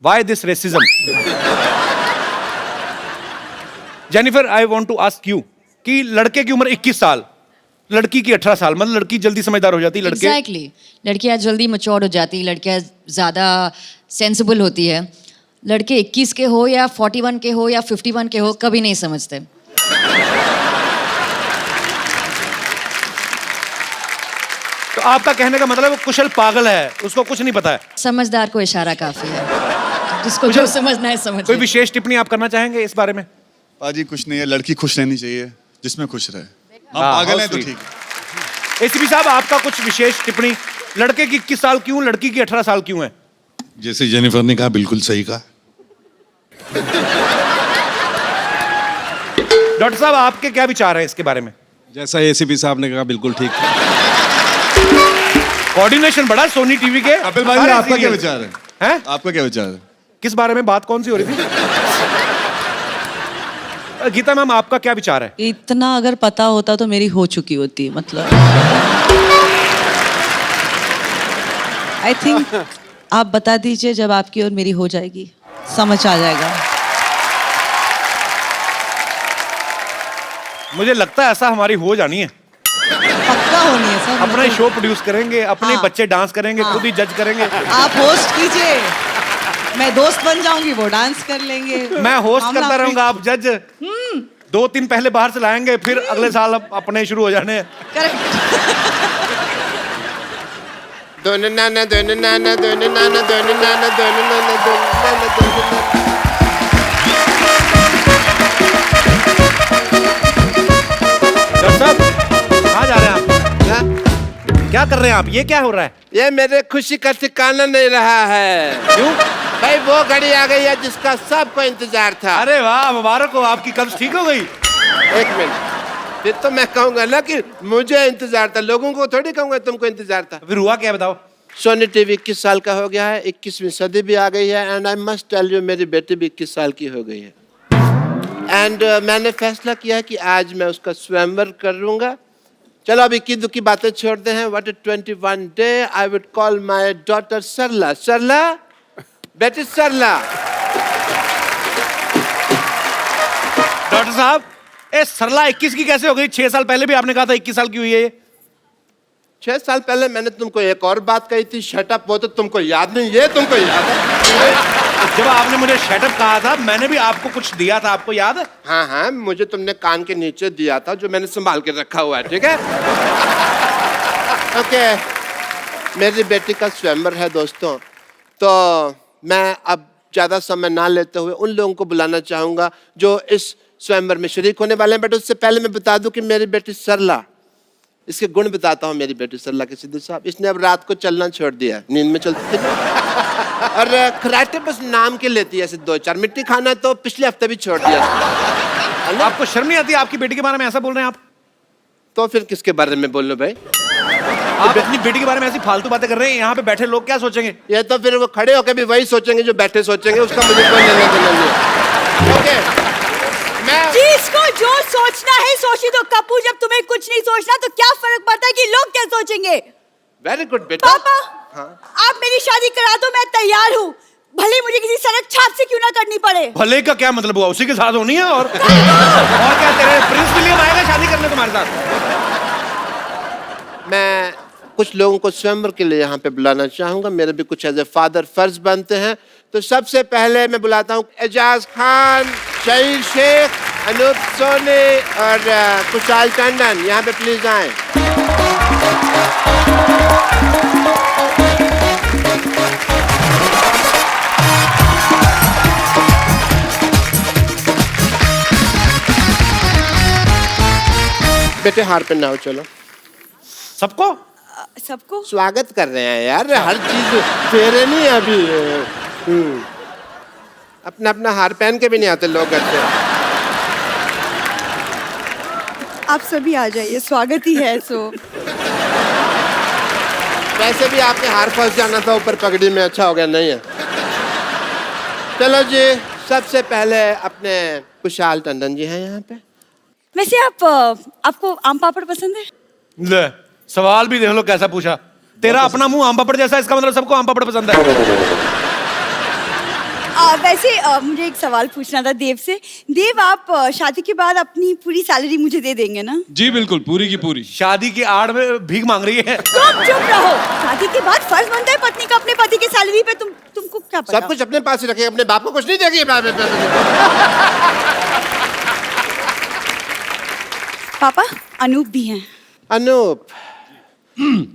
Why this racism? Jennifer, I want to ask you कि लड़के की उम्र 21 साल, लड़की की 18 साल, मतलब लड़की जल्दी समझदार हो जाती है, लड़के एग्जैक्टली लड़कियां जल्दी मैच्योर हो जाती, लड़कियां ज्यादा सेंसिबल होती है। लड़के 21 के हो या 41 के हो या 51 के हो, कभी नहीं समझते। तो आपका कहने का मतलब वो कुशल पागल है, उसको कुछ नहीं पता है। समझदार को इशारा काफी है, जिसको जो समझना है समझ। कोई विशेष टिप्पणी आप करना चाहेंगे इस बारे में? पाजी कुछ नहीं है, लड़की खुश रहनी चाहिए, जिसमें खुश रहे। आप पागल हैं तो ठीक है। एसीपी साहब, आपका कुछ विशेष टिप्पणी, लड़के की 21 साल क्यों, लड़की की 18 साल क्यों है? जैसे जेनिफर ने कहा, बिल्कुल सही कहा। डॉक्टर साहब, आपके क्या विचार है इसके बारे में? जैसा एसीपी साहब ने कहा, बिल्कुल ठीक। कोऑर्डिनेशन बड़ा सोनी टीवी के। कपिल भाई, आपका क्या विचार है? हैं? आपका क्या विचार है? किस बारे में बात कौन सी हो रही थी? गीता मैम, आपका क्या विचार है? इतना अगर पता होता तो मेरी हो चुकी होती, मतलब। आई थिंक आप बता दीजिए, जब आपकी और मेरी हो जाएगी समझ आ जाएगा। मुझे लगता है ऐसा हमारी हो जानी है, पक्का होनी है सर। अपना शो प्रोड्यूस करेंगे, अपने बच्चे डांस करेंगे, खुद ही जज करेंगे। आप होस्ट कीजिए, मैं दोस्त बन जाऊंगी, वो डांस कर लेंगे। मैं होस्ट करता रहूंगा, आप जज। 2-3 पहले बाहर से लाएंगे, फिर अगले साल अपने शुरू हो जाने। दोनों नाना, दोनों नाना, दोनों नाना, दोनों नाना, दोनों नाना, दोनों नाना, दोनों नाना। डॉक्टर साहब, कहाँ जा रहे हैं आप? क्या कर रहे हैं आप? ये क्या हो रहा है? ये मेरे खुशी का ठिकाना नहीं रहा है। क्यों? भाई वो घड़ी आ गई है जिसका सबको इंतजार था। अरे वाह, मुबारक हो, आपकी कब्ज ठीक हो गई। एक मिनट, फिर तो मैं कहूंगा ना कि मुझे इंतजार था, लोगों को थोड़ी कहूंगा तुमको इंतजार था। फिर हुआ क्या बताओ? सोनी टीवी 21 साल का हो गया है, 21वीं सदी भी आ गई है। And I must tell you, मेरी बेटी भी 21 साल की हो गई है। एंड मैंने फैसला किया है कि आज मैं उसका स्वयंवर करूंगा। चलो अब इक्की दुक्की बातें छोड़ते हैं। What 21 day I would call my daughter Sarla. Sarla, बेटी सरला। डॉक्टर साहब, ए सरला 21 की कैसे हो गई? 6 साल पहले भी आपने कहा था 21 साल की हुई है ये। 6 साल पहले मैंने तुमको एक और बात कही थी, शटअप। वो तो तुमको याद नहीं, ये तुमको याद है। जब आपने मुझे शटअप कहा था, मैंने भी आपको कुछ दिया था, आपको याद है? हाँ हाँ, मुझे तुमने कान के नीचे दिया था, जो मैंने संभाल के रखा हुआ है। ठीक है। ओके, मेरी बेटी का स्वयंवर है दोस्तों, तो मैं अब ज्यादा समय ना लेते हुए उन लोगों को बुलाना चाहूंगा जो इस स्वयंवर में शरीक होने वाले हैं। बट उससे पहले मैं बता दूं कि मेरी बेटी सरला, इसके गुण बताता हूँ। मेरी बेटी सरला के सिद्धू साहब, इसने अब रात को चलना छोड़ दिया, नींद में चलती थी और खराटे बस नाम के लेती है, ऐसे 2-4 मिट्टी खाना तो पिछले हफ्ते भी छोड़ दिया। आपको शर्म नहीं आती? आपकी बेटी के बारे में ऐसा बोल रहे हैं आप? तो फिर किसके बारे में बोल लो भाई? आप अपनी बेटी के बारे में ऐसी फालतू बातें कर रहे हैं, यहाँ पे बैठे लोग क्या सोचेंगे? ये तो फिर वो खड़े होकर भी वही सोचेंगे जो बैठे सोचेंगे, उसका मुझे कोई लेना देना नहीं। ओके, जिसको जो सोचना है सोची दो कप्पू। जब तुम्हें कुछ नहीं सोचना तो क्या फर्क पड़ता है कि लोग क्या सोचेंगे? वेरी गुड बेटा। पापा, आप मेरी शादी करा दो, मैं तैयार हूँ, भले मुझे किसी सड़क छाप से क्यों ना करनी पड़े। भले का क्या मतलब हुआ? उसी के साथ होनी है और क्या? तेरे प्रिंस विलियम आएगा शादी करने तुम्हारे साथ? मैं कुछ लोगों को स्वयंवर के लिए यहाँ पे बुलाना चाहूंगा, मेरे भी कुछ एज ए फादर फर्ज बनते हैं। तो सबसे पहले मैं बुलाता हूँ एजाज खान, शहीद शेख, अनूप सोनी और कुशाल टंडन। यहाँ पे प्लीज आए। बेटे हार पहनाओ, चलो। सबको सबको स्वागत कर रहे हैं यार, हर चीज फेरे नहीं अभी। अपना अपना हार पहन के भी नहीं आते लोग घर से। आप सभी आ जाइए, स्वागत ही है। सो वैसे भी आपके हार फंस जाना था ऊपर पगड़ी में, अच्छा हो गया नहीं है। चलो जी, सबसे पहले अपने कुशाल टंडन जी हैं यहाँ पे। वैसे आपको आम पापड़ पसंद है? ले, सवाल भी देख लो कैसा पूछा। तेरा अपना मुंह आम पापड़ जैसा, इसका मतलब सबको आम पापड़ पसंद है। वैसे मुझे एक सवाल पूछना था देव से। देव, आप शादी के बाद अपनी पूरी सैलरी मुझे दे देंगे ना? जी बिल्कुल, पूरी की पूरी। शादी की आड़ में भीख मांग रही है। तुम चुप रहो। शादी के बाद फर्ज बनता है पत्नी का अपने पति की सैलरी पे। तुमको क्या पता? सब कुछ अपने पास ही रखे, अपने बाप को कुछ नहीं देगी। पापा, अनूप भी हैं। अनूप,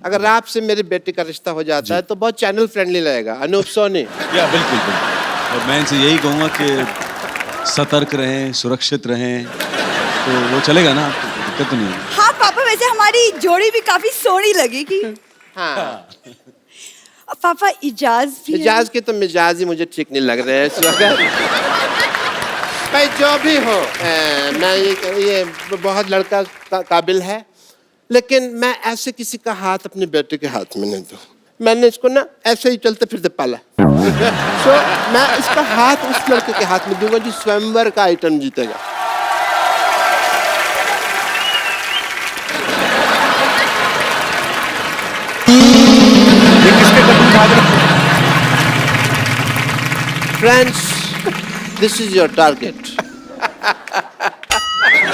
अगर आपसे मेरी बेटी का रिश्ता हो जाता है तो बहुत चैनल फ्रेंडली लगेगा। अनूप सोनी। या बिल्कुल बिल्कुल। और मैं इनसे यही कहूँगा कि सतर्क रहें, सुरक्षित रहें, तो वो चलेगा ना, दिक्कत तो नहीं है। हाँ पापा, वैसे हमारी जोड़ी भी काफी सोहनी लगेगी। हाँ पापा, इजाज भी है। इजाज के तो मिजाज ही मुझे ठीक नहीं लग रहे हैं इस वक्त। भाई जो भी हो, मैं ये बहुत लड़का काबिल है, लेकिन मैं ऐसे किसी का हाथ अपनी बेटे के हाथ में नहीं दूँ। मैंने इसको ना ऐसे ही चलते फिरते पाला। तो मैं इसका हाथ उस लड़के के हाथ में दूंगा जो स्वयंवर का आइटम जीतेगा। Friends, this is your target.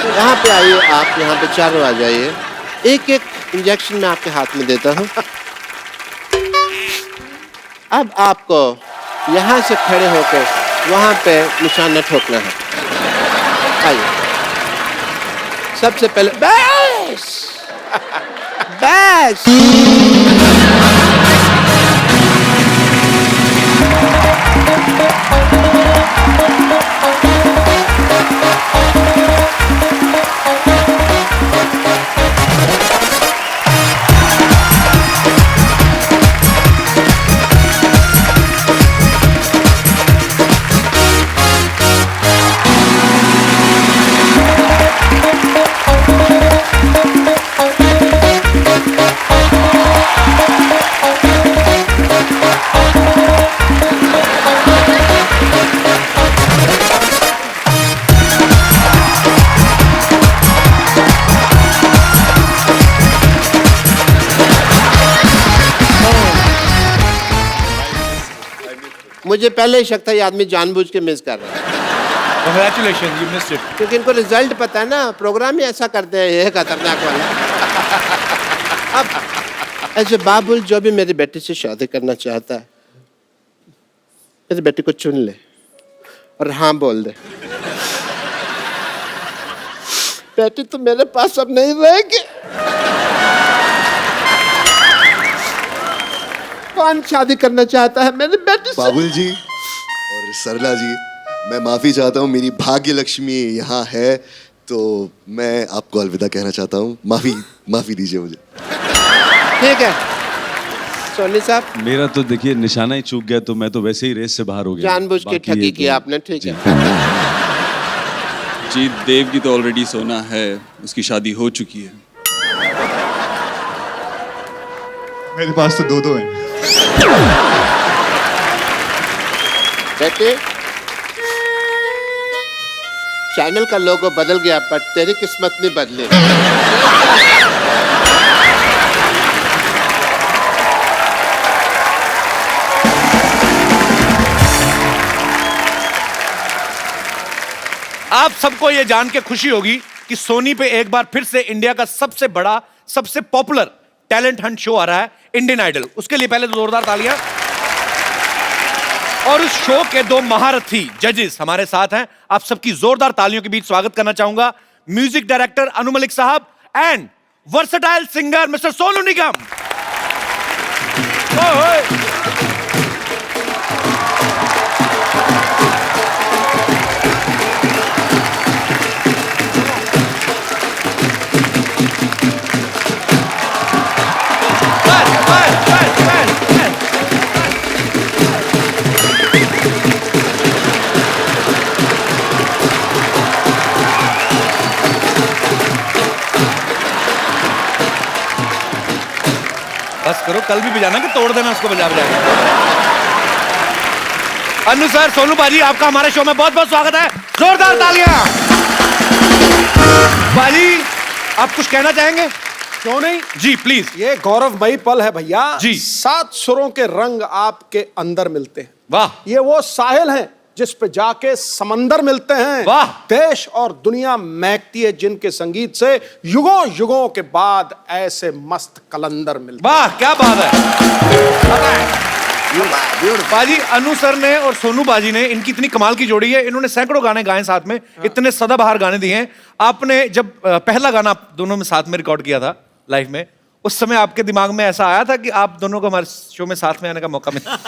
यहाँ पे आइए, आप यहाँ पे चारों आ जाइए। एक एक इंजेक्शन मैं आपके हाथ में देता हूँ। अब आपको यहाँ से खड़े होकर वहाँ पे निशाना ठोकना है। आइए, सबसे पहले बस बस। मुझे पहले ही शक था ये आदमी जानबूझ के मिस कर रहा है। Congratulations, you missed it. क्योंकि इनको रिजल्ट पता है ना, प्रोग्राम ही ऐसा करते हैं, ये खतरनाक वाला। अब ऐसे बाबुल जो भी मेरी बेटी से शादी करना चाहता है, मेरी बेटी को चुन ले और हाँ बोल दे। बेटी तो मेरे पास अब नहीं रहेगी। कौन शादी करना चाहता है मेरी बेटी से? बाबुल जी और सरला जी, मैं माफी चाहता हूँ, मेरी भाग्य लक्ष्मी यहाँ है तो मैं आपको अलविदा कहना चाहता हूँ। माफी दीजिए मुझे। ठीक है सोनी साहब, मेरा तो देखिए निशाना ही चूक गया, तो मैं तो वैसे ही रेस से बाहर हो गया। जानबूझ के ठगी की आपने। ठीक है जी, देव की तो ऑलरेडी सोना है, उसकी शादी हो चुकी है। मेरे पास तो दो हैं। बेटे, चैनल का लोगो बदल गया पर तेरी किस्मत नहीं बदली। आप सबको ये जान के खुशी होगी कि सोनी पे एक बार फिर से इंडिया का सबसे बड़ा, सबसे पॉपुलर टैलेंट हंट शो आ रहा है, इंडियन आइडल। उसके लिए पहले तो जोरदार तालियां। और उस शो के दो महारथी जजेस हमारे साथ हैं। आप सबकी जोरदार तालियों के बीच स्वागत करना चाहूंगा म्यूजिक डायरेक्टर अनु मलिक साहब and versatile singer mister Sonu Nigam. बस करो, कल भी बजाना कि तोड़ देना उसको बजा बजा के। अनु सर, सोनू पाजी, आपका हमारे शो में बहुत बहुत स्वागत है। जोरदार तालियां। पाजी, आप कुछ कहना चाहेंगे? क्यों नहीं जी प्लीज। ये गौरवमयी पल है भैया जी। 7 सुरों के रंग आपके अंदर मिलते हैं। वाह। ये वो साहिल हैं जिस पे जाके समंदर मिलते हैं। वाह। देश और दुनिया महकती है जिनके संगीत से युगों युगों के बाद ऐसे मस्त कलंदर मिलते। वाह, क्या बात है। बाजी, अनु सर ने और सोनू बाजी ने, इनकी इतनी कमाल की जोड़ी है, इन्होंने सैकड़ों गाने गाए साथ में, इतने सदाबहार गाने दिए हैं। आपने जब पहला गाना आप दोनों में साथ में रिकॉर्ड किया था लाइव में, उस समय आपके दिमाग में ऐसा आया था कि आप दोनों को हमारे शो में साथ में आने का मौका मिला?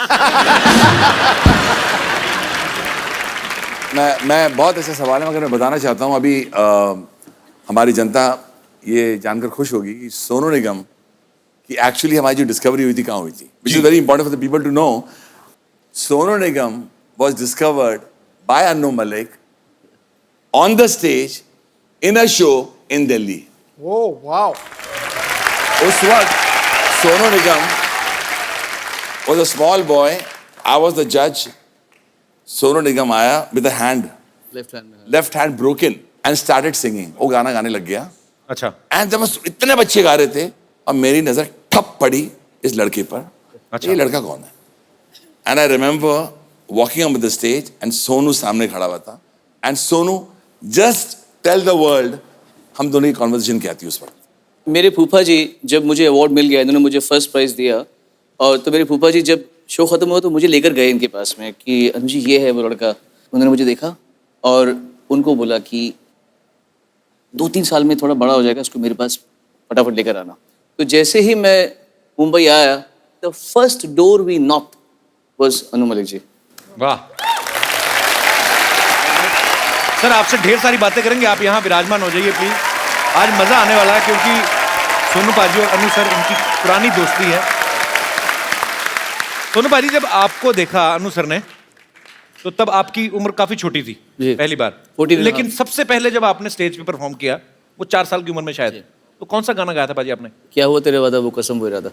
मैं बहुत ऐसे सवाल है, मगर मैं बताना चाहता हूँ अभी हमारी जनता ये जानकर खुश होगी कि सोनू निगम कि एक्चुअली हमारी जो डिस्कवरी हुई थी कहाँ हुई थी, which is very important for the people to know. Sonu Nigam was discovered by Anu Malik on the stage in a show in Delhi. Oh wow. उस वक्त Sonu Nigam was a small boy, I was the जज। सोनू निगम आया with a hand, left hand broken and started singing. वो गाना गाने लग गया। अच्छा। एंड जब इतने बच्चे गा रहे थे और मेरी नजर ठप पड़ी इस लड़के पर। अच्छा। ये लड़का कौन है? And I remember walking on the stage and Sonu सामने खड़ा हुआ था। And Sonu just tell the world, हम दोनों की कॉन्वर्सेशन क्या थी उस वक्त। मेरे फूफा जी, जब मुझे अवार्ड मिल गया, इन्होंने मुझे फर्स्ट प्राइज दिया, और तो मेरे फूफा जी जब शो खत्म हुआ तो मुझे लेकर गए इनके पास में कि अनु जी ये है वो लड़का। उन्होंने मुझे देखा और उनको बोला कि 2-3 साल में थोड़ा बड़ा हो जाएगा, इसको मेरे पास फटाफट लेकर आना। तो जैसे ही मैं मुंबई आया, the first door we knocked was Anu Malik ji. वाह सर, आपसे ढेर सारी बातें करेंगे, आप यहाँ विराजमान हो जाइए प्लीज। आज मजा आने वाला है क्योंकि सोनू पाजी और अनु सर, इनकी पुरानी दोस्ती है। सोनू पाजी, जब आपको देखा अनु सर ने तो तब आपकी उम्र काफी छोटी थी पहली बार, लेकिन सबसे पहले जब आपने स्टेज पे परफॉर्म किया वो 4 साल की उम्र में शायद, तो कौन सा गाना गाया था पाजी आपने? क्या हुआ तेरे वादा वो कसम वो इरादा।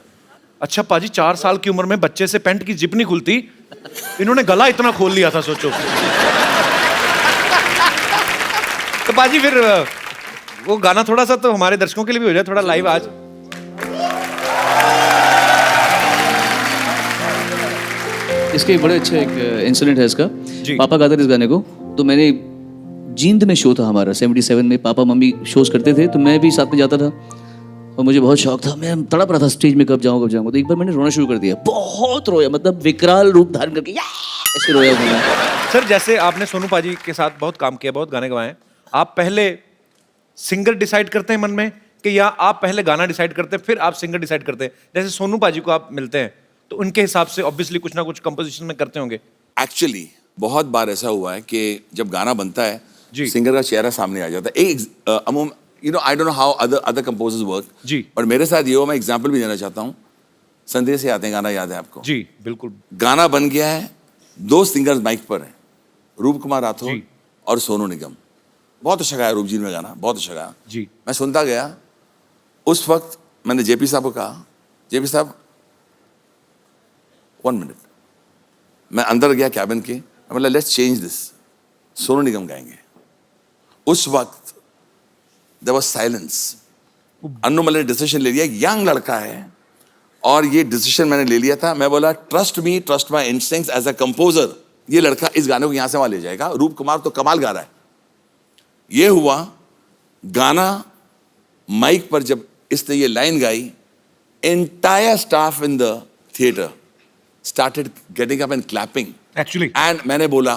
अच्छा पाजी, 4 साल की उम्र में बच्चे से पैंट की जिप नहीं खुलती, इन्होंने गला इतना खोल लिया था, सोचो। तो पाजी फिर वो गाना थोड़ा सा तो हमारे दर्शकों के लिए भी हो जाए थोड़ा लाइव आज। इसके बड़े अच्छे एक इंसिडेंट है इसका। पापा गाते थे इस गाने को, तो मैंने जींद में शो था हमारा 77 में, पापा मम्मी शोज करते थे तो मैं भी साथ में जाता था और मुझे बहुत शौक था, मैं तड़प रहा था स्टेज में कब जाऊँ। तो एक बार मैंने रोना शुरू कर दिया, बहुत रोया, मतलब विकराल रूप धारण करके ऐसे रोया मैंने। सर जैसे आपने सोनू पाजी के साथ बहुत काम किया, बहुत गाने गवाए, आप पहले सिंगर डिसाइड करते हैं मन में कि या आप पहले गाना डिसाइड करते हैं फिर आप सिंगर डिसाइड करते हैं? जैसे सोनू पाजी को आप मिलते हैं तो उनके हिसाब से ऑब्वियसली कुछ ना कुछ कंपोजिशन में करते होंगे। एक्चुअली बहुत बार ऐसा हुआ है कि जब गाना बनता है सिंगर का चेहरा सामने आ जाता है। एक you know I don't know how other composers work जी, पर मेरे साथ ये हो, मैं एग्जांपल भी देना चाहता हूँ। संदेश से आते हैं गाना, याद है आपको? जी बिल्कुल। गाना बन गया है, 2 सिंगर्स माइक पर हैं, रूप कुमार राठौर और सोनू निगम। बहुत अच्छा गाया रूप जी ने गाना, बहुत अच्छा गाया जी। मैं सुनता गया। उस वक्त मैंने जेपी साहब को कहा, जेपी साहब 1 मिनट। मैं अंदर गया कैबिन के, मैं बोला let's change this, Sonu Nigam गाएंगे। उस वक्त देयर वाज साइलेंस। अन्नू मल्ल ने डिसीजन ले लिया, यंग लड़का है और ये डिसीजन मैंने ले लिया था। मैं बोला trust me, trust my instincts as a composer, ये लड़का इस गाने को यहां से वहां ले जाएगा। रूप कुमार तो कमाल गा रहा है। ये हुआ गाना, माइक पर जब इसने ये लाइन गाई, entire staff in the theatre started getting up and clapping actually, and मैंने बोला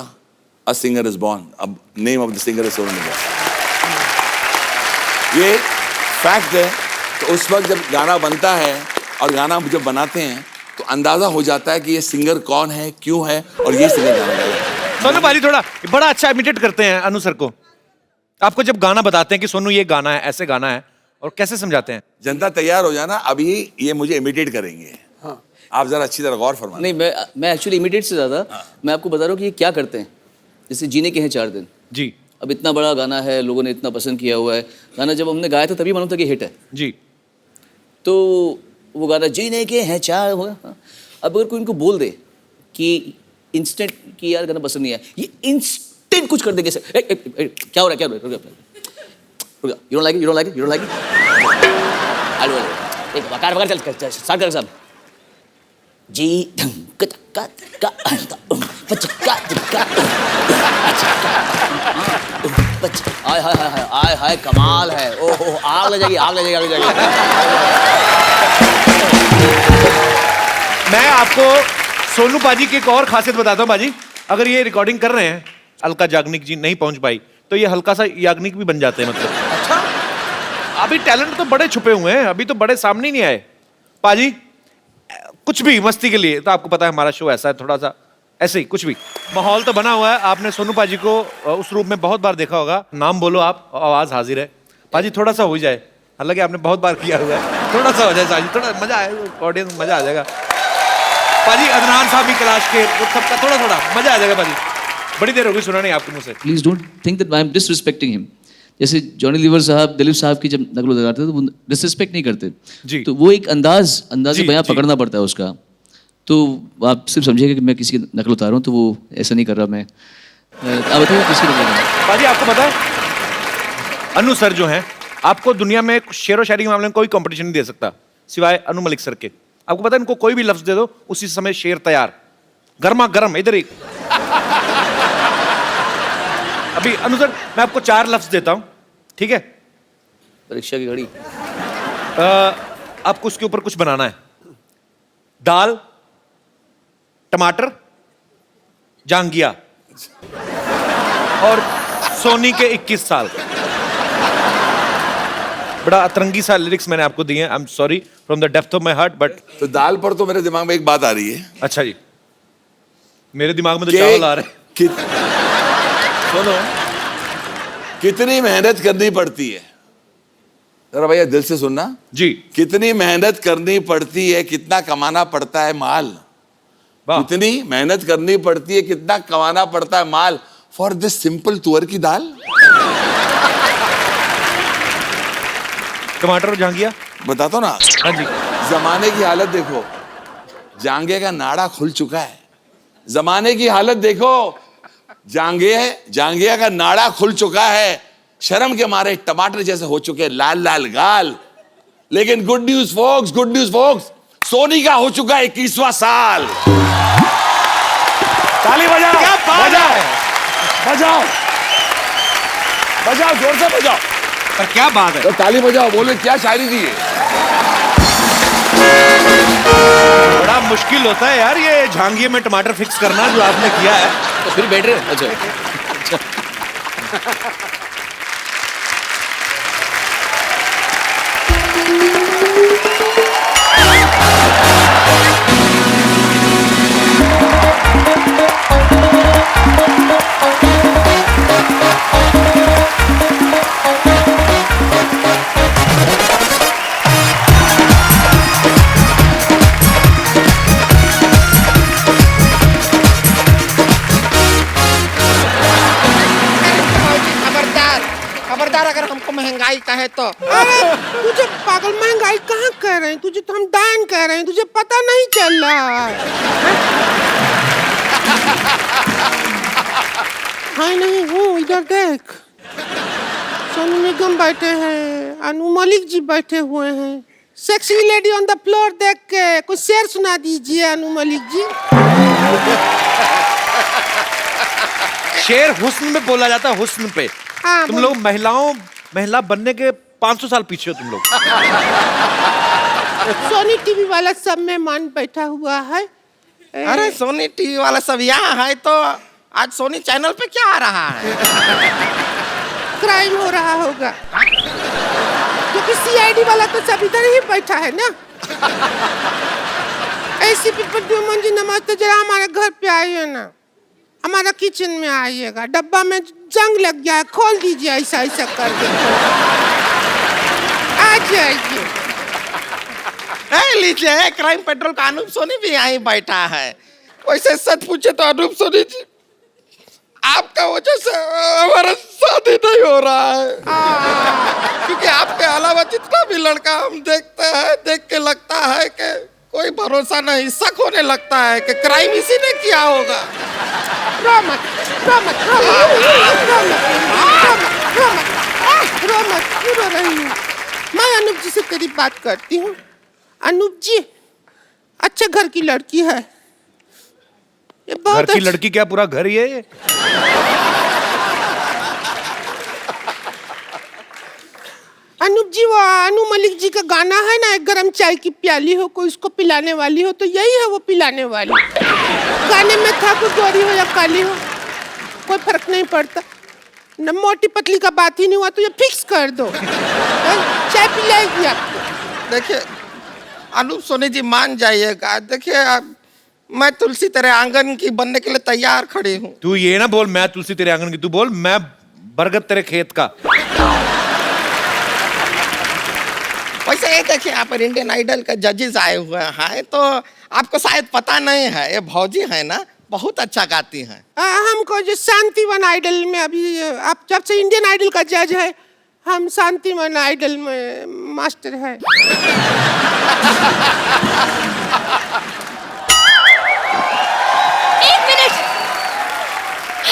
a singer is born, अब name of the singer is Sonu Nigam. ये फैक्ट है। तो उस वक्त जब गाना बनता है और गाना जब बनाते हैं तो अंदाजा हो जाता है कि ये सिंगर कौन है, क्यों है और ये सिंगर गाना गाएगा। सोनू पाजी थोड़ा बड़ा अच्छा इमिटेट करते हैं अनु सर को। आपको जब गाना बताते हैं कि सोनू ये गाना है, ऐसे गाना है, और कैसे समझाते हैं? जनता तैयार हो जाना, अभी ये मुझे इमिटेट करेंगे। आप जरा अच्छी तरह गौर फरमाइए। नहीं, मैं एक्चुअली इमिटेट से ज़्यादा मैं आपको बता रहा हूँ कि ये क्या करते हैं। जैसे जीने के हैं 4 दिन जी, अब इतना बड़ा गाना है, लोगों ने इतना पसंद किया हुआ है। गाना जब हमने गाया था तभी मालूम था कि हिट है जी। तो वो गाना जीने के हैं 4 हुआ। अब अगर कोई इनको बोल दे कि इंस्टेंट कि यार गाना पसंद नहीं है, ये इंस्टेंट कुछ कर देंगे। क्या हो रहा है, क्या हो रहा है? You don't like it, you don't like it, you don't like it. एक वकार वकार चल स्टार्ट कर साहब। जी हाय हाय हाय हाय हाय कमाल है। ओहो आग लग जाएगी, आग लग जाएगी, आग लग जाएगी। मैं आपको सोनू पाजी की एक और खासियत बताता हूँ पाजी। अगर ये रिकॉर्डिंग कर रहे हैं, अलका याग्निक जी नहीं पहुंच पाई तो ये हल्का सा याग्निक भी बन जाते हैं। मतलब अच्छा, अभी टैलेंट तो बड़े छुपे हुए हैं, अभी तो बड़े सामने नहीं आए। पाजी कुछ भी मस्ती के लिए, तो आपको पता है हमारा शो ऐसा है, थोड़ा सा ऐसे ही कुछ भी माहौल तो बना हुआ है। आपने सोनू पाजी को उस रूप में बहुत बार देखा होगा। नाम बोलो आप, आवाज हाजिर है। पाजी थोड़ा सा हो जाए, हालांकि आपने बहुत बार किया हुआ है, थोड़ा सा हो जाए पाजी, थोड़ा मजा आए, ऑडियंस मजा आ जाएगा। पाजी अदनान साहब भी क्लास के, सबका थोड़ा थोड़ा मजा आ जाएगा। पाजी बड़ी देर हो गई सुना नहीं आपके मुंह से। Please don't think that I am disrespecting him. जैसे जॉनी लीवर साहब, दिलीप साहब की जब नकल उतारते थे तो वो डिसरिस्पेक्ट नहीं करते जी। तो वो एक अंदाज से बयां पकड़ना पड़ता है उसका। तो आप सिर्फ समझिएगा कि मैं किसी की नकल उतार रहा हूँ, तो वो ऐसा नहीं कर रहा। मैं आप बताइए किसकी नकल? पाजी आपको पता है अनु सर जो हैं, आपको दुनिया में शेर व शायरी के मामले में कोई कंपटीशन नहीं दे सकता सिवाय अनु मलिक सर के। आपको पता है इनको कोई भी लफ्ज दे दो उसी समय शेर तैयार, गर्मा गर्म। इधर ही अभी अनु सर मैं आपको 4 लफ्ज देता हूं, ठीक है? परीक्षा की घड़ी। आपको उसके ऊपर कुछ बनाना है। दाल, टमाटर, जांगिया और सोनी के 21 साल। बड़ा अतरंगी सा लिरिक्स मैंने आपको दिए हैं। I am sorry from the depth of my heart, but तो दाल पर तो मेरे दिमाग में एक बात आ रही है। अच्छा जी, मेरे दिमाग में तो चावल आ रहे हैं। सुनो, कितनी मेहनत करनी पड़ती है, जरा भैया दिल से सुनना जी। कितनी मेहनत करनी पड़ती है, कितना कमाना पड़ता है माल, कितनी मेहनत करनी पड़ती है, कितना कमाना पड़ता है माल फॉर दिस सिंपल तुअर की दाल। टमाटर और जांगिया बताता ना। हाँ जी। जमाने की हालत देखो, जांगे का नाड़ा खुल चुका है। जमाने की हालत देखो, जांगिया का नाड़ा खुल चुका है। शर्म के मारे टमाटर जैसे हो चुके लाल लाल गाल। लेकिन good news folks, good news folks, Sony का हो चुका 21वां साल। ताली बजाओ, क्या बात बजाओ, है? बजाओ, बजाओ, जोर से बजाओ। पर क्या बात है? तो ताली बजाओ, बोले क्या शायरी दी है। बड़ा मुश्किल होता है यार ये झांगिए में टमाटर फिक्स करना जो आपने किया है। तो फिर बैठ रहे हो? अच्छा। खबरदार खबरदार, अगर हमको महंगाई कहे तो। अरे तुझे पागल, महंगाई कहाँ कह रहे हैं? तुझे तो हम डायन कह रहे हैं, तुझे पता नहीं चल रहा है। हाँ नहीं हूँ, इधर देख। सोनू निगम बैठे हैं, अनु मलिक जी बैठे हुए हैं। Sexy lady on the floor देख के कुछ शेर सुना दीजिए अनु मलिक जी। शेर हुस्न में बोला जाता है, हुस्न पे। हाँ, तुम लोग महिला बनने के 500 साल पीछे हो तुम लोग। सोनी टीवी वाला सब में मान बैठा हुआ है। अरे सोनी टीवी वाला सब यहाँ है तो आज सोनी चैनल पे क्या आ रहा है? क्राइम हो रहा होगा क्योंकि सीआईडी वाला तो सब इधर ही बैठा है ना। एसीपी प्रद्युमन जी नमस्ते, जरा हमारे घर पे आइए ना, हमारा किचन में आइएगा। डब्बा में जंग लग गया है, खोल दीजिए ऐसा ऐसा करके। आ जाइए। लीजिए, क्राइम पेट्रोल का अनूप सोनी भी यहाँ बैठा है। वैसे सच पूछे तो अनूप सोनी जी, आपका वजह से हमारा शादी नहीं हो रहा है। क्योंकि आपके अलावा जितना भी लड़का हम देखते हैं, देख के लगता है कि कोई भरोसा नहीं, शक होने लगता है कि क्राइम इसी ने किया होगा। रो मत, रो मत, रो मत, क्यों रो रही हूँ? मैं अनूप जी से तेरी बात करती हूँ। अनूप जी अच्छे घर की लड़की है। ये घर की लड़की क्या पूरा घर ही है ये? अनूप जी, वो अनु मलिक जी का गाना है ना, एक गरम चाय की प्याली हो, कोई उसको पिलाने वाली हो, तो यही है वो पिलाने वाली। गाने में था कोई गोरी हो या काली हो, कोई फर्क नहीं पड़ता। न मोटी पतली का बात ही नहीं हुआ तो ये फिक्स कर दो, चाय पिलाएगी आपको। देखिए अनूप सोनी जी, मान जाइएगा। देखिए मैं तुलसी तेरे आंगन की बनने के लिए तैयार खड़ी हूँ। तू ये ना बोल मैं तुलसी तेरे आंगन की, तू बोल मैं बरगद तेरे खेत का। वैसे ये देखिए, यहाँ पर इंडियन आइडल के जजेस आए हुए हैं, तो आपको शायद पता नहीं है, ये भौजी है ना, बहुत अच्छा गाती हैं। हमको जो शांतिवन आइडल में अभी, आप जब से इंडियन आइडल का जज है, हम शांतिवन आइडल में मास्टर है। एक मिनट,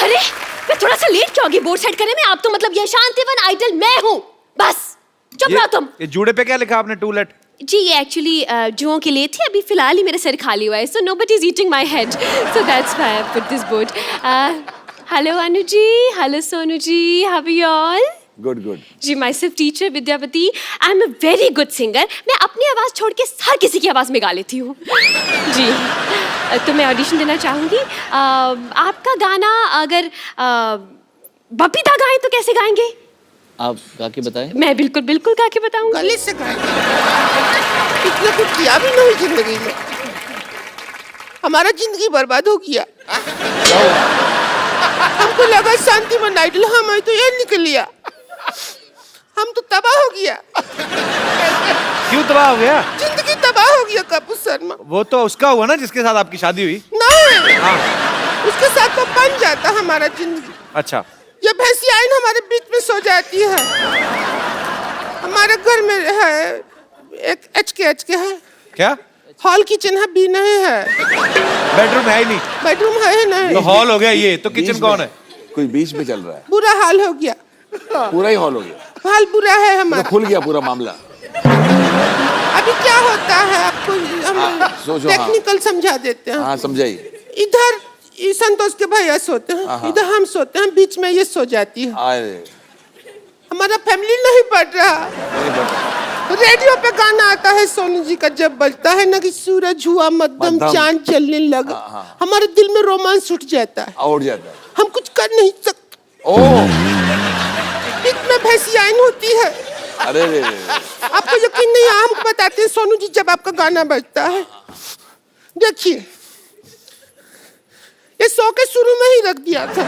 अरे मैं थोड़ा सा लेट क्यों आ गई बोर्ड सेट करने में? आप तो मतलब ये शांतिवन आइडल मैं हूँ, बस चुप रहो तुम। ये जूड़े पे क्या लिखा आपने, टूलेट? जी ये एक्चुअली जुओं के लिए थी, अभी फिलहाल ही मेरा सिर खाली हुआ है, so nobody is eating my head, so that's why I put this board. Hello Anu ji, hello Sonu ji, how are you all? Good good. जी माय सिर्फ teacher Vidyapati, I am a very good singer. मैं अपनी आवाज़ छोड़ के हर किसी की आवाज़ में गा लेती हूँ। जी तो मैं ऑडिशन देना चाहूँगी। आपका गाना अगर बबीता गाएं तो कैसे गाएंगे? आप गा के बताएं। मैं बिल्कुल बिल्कुल गा के बताऊंगा। गले से गाएंगे। इतना कुछ किया भी नहीं जिंदगी में, हमारा जिंदगी बर्बाद हो गया। हमको लगा शांतिवन आइडल हम है तो ये निकल लिया, हम तो तबाह हो गया। क्यों तबाह हो गया? जिंदगी तबाह हो गया कपूर शर्मा। वो तो उसका हुआ ना जिसके साथ आपकी शादी हुई। नहीं उसके साथ तो बन जाता हमारा जिंदगी। अच्छा, ये भैंसिया आइन हमारे बीच में सो जाती है। हमारे घर में है एक एच के है। क्या? हॉल किचन है, बी नहीं है। बेडरूम है ही नहीं। बेडरूम है ही नहीं। तो हॉल हो गया ये, तो किचन कौन है? कोई बीच में चल रहा है। बुरा हाल हो गया। पूरा ही हॉल हो गया। हाल बुरा है हमारा। तो खुल गया पूरा मामला। अभी क्या होता है आपको हम सोचो, टेक्निकल समझा देते हैं। हाँ समझाइए। ये संतोष के भैया सोते हैं, इधर हम सोते हैं, बीच में ये सो जाती है। हमारा फैमिली नहीं बढ़ रहा। रेडियो पे गाना आता है सोनू जी का, जब बजता है ना कि सूरज हुआ मध्यम चांद चलने लगा, हमारे दिल में रोमांस उठ जाता है, हम कुछ कर नहीं सकते। बीच में भैंसियाइन होती है। अरे आपको यकीन नहीं, हम बताते हैं सोनू जी, जब आपका गाना बजता है, देखिए ये सो के शुरू में ही रख दिया था,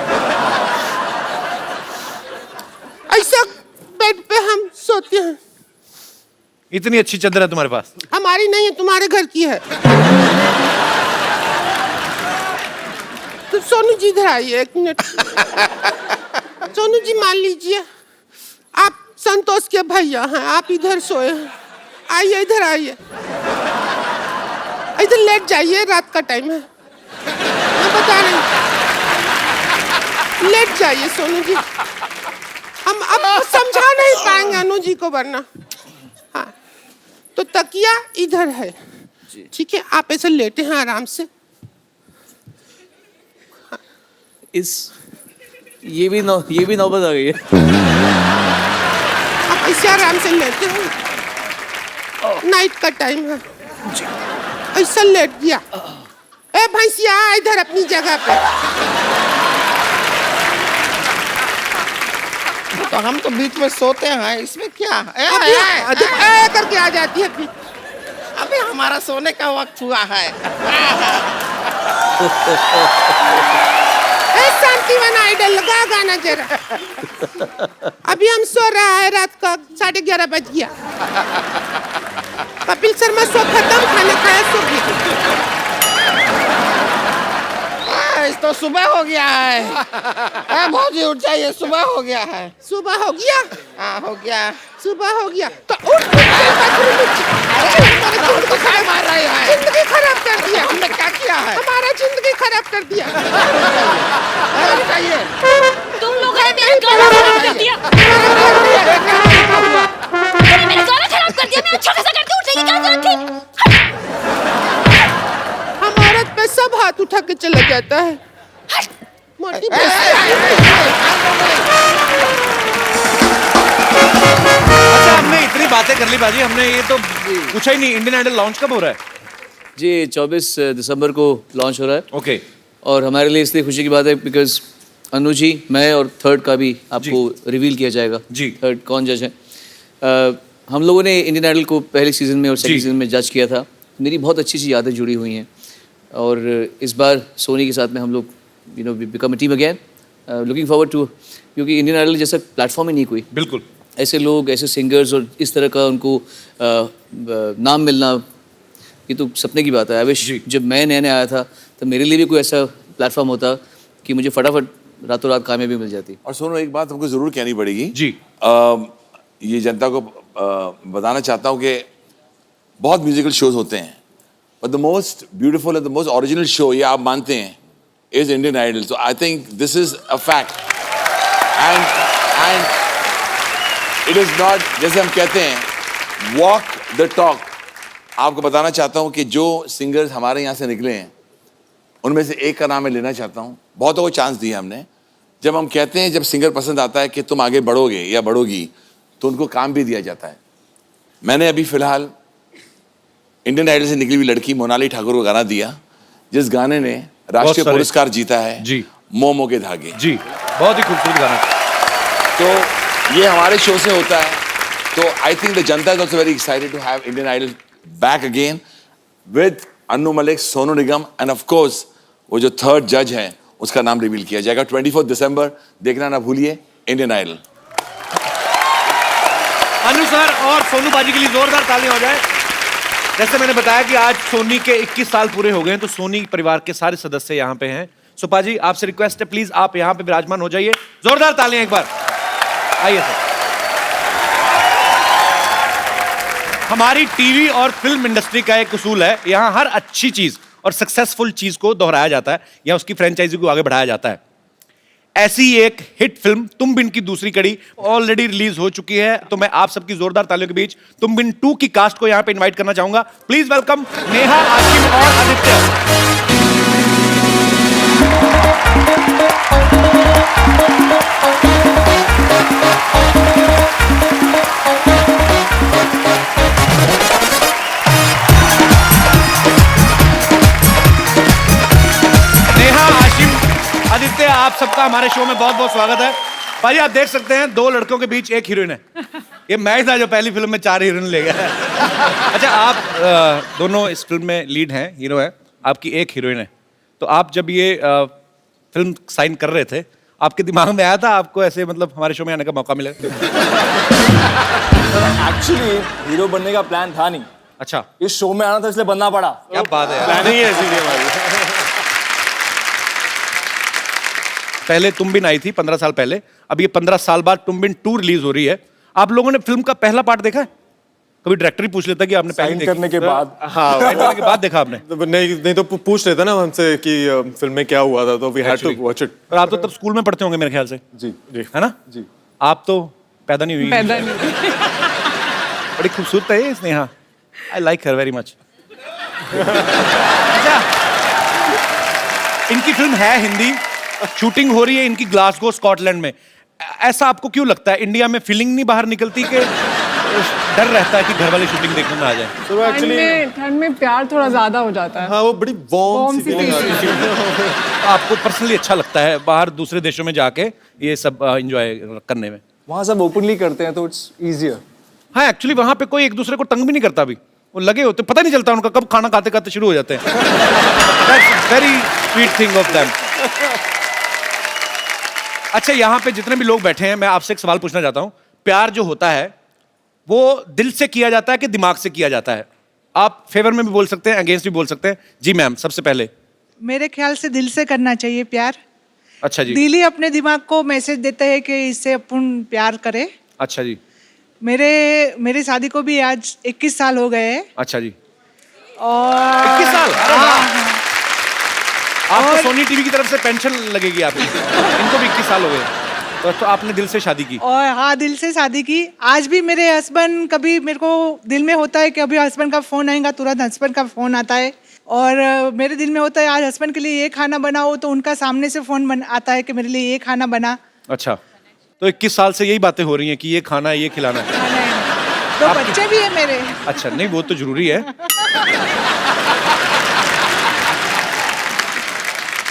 ऐसा बेड पे हम सोते हैं। इतनी अच्छी चादर है तुम्हारे पास? हमारी नहीं है, तुम्हारे घर की है। तो सोनू जी इधर आइए 1 मिनट। सोनू जी मान लीजिए आप संतोष के भैया हैं, आप इधर सोए हैं, आइए इधर आइए, इधर लेट जाइए, रात का टाइम है, मैं बता रही हूँ, लेट जाइए सोनू जी, हम अब समझा नहीं पाएंगे अनु जी को, वरना हाँ। तो तकिया इधर है, ठीक है, आप ऐसे लेटे हैं आराम से। हाँ। ये भी नौबत आ गई है। आप ऐसे आराम से लेटे हैं, नाइट का टाइम है, ऐसा लेट गया। ए भैंसिया इधर अपनी जगह पे। तो हम तो बीच में सोते हैं, इसमें क्या है? करके आ जाती है फिर। अभी हमारा सोने का वक्त हुआ है। शांतिवन आइडल लगा गाना जरा। अभी हम सो रहा है, रात का 11:30 बज गया। कपिल शर्मा सो खत्म, खाना खाया, सो गया। तो सुबह हो गया है। बहुत ही उठ जाइए, सुबह हो गया है। सुबह हो गया? हाँ हो गया। सुबह हो गया तो उठ। जिंदगी खराब कर दिया। हमने क्या किया है? हमारा जिंदगी खराब कर दिया। तुम लोगों ने मेरा गाना खराब कर दिया। तुमने मेरा गाना खराब कर दिया। मैं छोटा सा करके उठने की क्या जरूरत थी? हम औरत पे सब हाथ उठा के चला जाता है। मोटी अच्छा, हमने इतनी बातें कर ली बाजी, हमने ये तो पूछा ही नहीं, इंडियन आइडल लॉन्च कब हो रहा है? जी 24 दिसंबर को लॉन्च हो रहा है। ओके। और हमारे लिए इसलिए खुशी की बात है बिकॉज अनु जी, मैं और थर्ड का भी आपको रिवील किया जाएगा। जी। थर्ड कौन जज है? हम लोगों ने इंडियन आइडल को पहले सीजन में और सेकंड सीजन में जज किया था। मेरी बहुत अच्छी सी यादें जुड़ी हुई हैं और इस बार सोनी के साथ में हम लोग become a team again, looking forward to, क्योंकि इंडियन आइडल जैसा प्लेटफॉर्म ही नहीं कोई। बिल्कुल। ऐसे लोग, ऐसे सिंगर्स और इस तरह का उनको नाम मिलना, ये तो सपने की बात है। आई विश जब मैं नया आया था तो मेरे लिए भी कोई ऐसा प्लेटफॉर्म होता कि मुझे फटाफट रातों रात कामयाबी मिल जाती। और सुनो, एक बात हमको जरूर कहनी पड़ेगी जी। ये जनता को बताना चाहता हूँ कि बहुत म्यूजिकल शोज होते हैं, but the most beautiful and the most original show, ये आप मानते हैं, is Indian Idol. So I think this is a fact and it is not, जैसे हम कहते हैं, वॉक द टॉक। आपको बताना चाहता हूँ कि जो सिंगर्स हमारे यहाँ से निकले हैं उनमें से एक का नाम मैं लेना चाहता हूँ। बहुतों को चांस दिया हमने। जब हम कहते हैं, जब सिंगर पसंद आता है कि तुम आगे बढ़ोगे या बढ़ोगी, तो उनको काम भी दिया जाता है। मैंने अभी फिलहाल इंडियन आइडल से निकली हुई लड़की मोनाली ठाकुर को गाना दिया, जिस गाने ने राष्ट्रीय पुरस्कार जीता है। जी। मोमो के धागे। जी, बहुत ही खूबसूरत गाना। तो ये हमारे शो से होता है। तो I think the janta is also very excited to have Indian Idol back again with Anu Malik, Sonu Nigam and of course वो जो थर्ड जज है उसका नाम रिवील किया जाएगा 24 दिसंबर। देखना ना भूलिए इंडियन आइडल। अनु सर और सोनू बाजी के लिए जोरदार तालियां हो जाए। जैसे मैंने बताया कि आज सोनी के 21 साल पूरे हो गए हैं, तो सोनी परिवार के सारे सदस्य यहाँ पे हैं। सुपा जी, आपसे रिक्वेस्ट है, प्लीज आप यहाँ पे विराजमान हो जाइए। जोरदार तालियां एक बार। आइए सर। हमारी टीवी और फिल्म इंडस्ट्री का एक उसूल है, यहाँ हर अच्छी चीज और सक्सेसफुल चीज को दोहराया जाता है या उसकी फ्रेंचाइजी को आगे बढ़ाया जाता है। ऐसी एक हिट फिल्म तुम बिन की दूसरी कड़ी ऑलरेडी रिलीज हो चुकी है, तो मैं आप सबकी जोरदार तालियों के बीच तुम बिन 2 की कास्ट को यहाँ पे इनवाइट करना चाहूंगा। प्लीज वेलकम नेहा, आशिम और आदित्य। आदित्य, आप सबका हमारे शो में बहुत बहुत स्वागत है। भाई आप देख सकते हैं 2 लड़कों के बीच 1 हीरोइन है। ये मैं था जो पहली फिल्म में 4 हीरोइन ले गया। अच्छा, आप दोनों इस फिल्म में लीड हैं, हीरो है, आपकी 1 हीरोइन है। तो आप जब ये फिल्म साइन कर रहे थे, आपके दिमाग में आया था आपको ऐसे मतलब हमारे शो में आने का मौका मिले? एक्चुअली हीरो बनने का प्लान था नहीं। अच्छा, इस शो में आना था इसलिए बनना पड़ा। क्या बात है यार। प्लानिंग ही ऐसी थी हमारी। पहले तुम बिन आई थी 15 साल पहले, अब ये 15 साल बाद तुम बिन 2 रिलीज हो रही है। आप लोगों ने फिल्म का पहला पार्ट देखा है? कभी डायरेक्टर ही पूछ लेता कि आपने पहले साइन करने के बाद। हाँ, साइन करने के बाद देखा आपने? नहीं तो पूछ लेता ना हमसे कि फिल्म में क्या हुआ था, तो we had to watch it. और आप तो तब स्कूल में पढ़ते होंगे मेरे ख्याल से। जी जी, है ना? जी। आप तो पैदा नहीं हुई। पैदा नहीं। बड़ी खूबसूरत है ये Sneha. I like her very much. अच्छा, इनकी फिल्म है हिंदी, शूटिंग हो रही है इनकी ग्लासगो स्कॉटलैंड में। ऐसा आपको क्यों लगता है? इंडिया में फीलिंग नहीं बाहर निकलती कि डर रहता है कि घर वाले शूटिंग देखने में आ जाए? तो एक्चुअली ठंड में प्यार थोड़ा ज्यादा हो जाता है। हाँ, वो बड़ी वार्म सी फीलिंग आती है। आपको पर्सनली अच्छा लगता है बाहर दूसरे देशों में जाके ये सब एंजॉय करने में? वहाँ सब ओपनली करते हैं तो इट्स इजियर। हाँ, एक्चुअली वहां पे कोई एक दूसरे को तंग भी नहीं करता। अभी वो लगे होते, पता नहीं चलता उनका कब खाना खाते खाते शुरू हो जाते हैं। That's very sweet thing of them. अच्छा, यहाँ पे जितने भी लोग बैठे हैं, मैं आपसे एक सवाल पूछना चाहता हूँ। प्यार जो होता है वो दिल से किया जाता है कि दिमाग से किया जाता है? आप फेवर में भी बोल सकते हैं, अगेंस्ट भी बोल सकते हैं। जी मैम, सबसे पहले। मेरे ख्याल से दिल से करना चाहिए प्यार। अच्छा जी। दिल ही अपने दिमाग को मैसेज देता है कि इससे अपन प्यार करे। अच्छा जी। मेरे शादी को भी आज 21 साल हो गए हैं। अच्छा जी। और 21 साल? अरे वाह। आपको सोनी टीवी की तरफ से पेंशन लगेगी आपकी। इनको भी 21 साल हो गए। तो आपने दिल से शादी की? और हाँ, दिल से शादी की। आज भी मेरे हस्बैंड, कभी मेरे को दिल में होता है कि अभी हस्बैंड का फोन आएगा, तुरंत हस्बैंड का फोन आता है। और मेरे दिल में होता है आज हस्बैंड के लिए ये खाना बनाओ, तो उनका सामने से फोन आता है कि मेरे लिए ये खाना बना। अच्छा, तो 21 साल से यही बातें हो रही हैं कि ये खाना है, ये खिलाना है। तो बच्चे भी है मेरे। अच्छा, नहीं वो तो जरूरी है।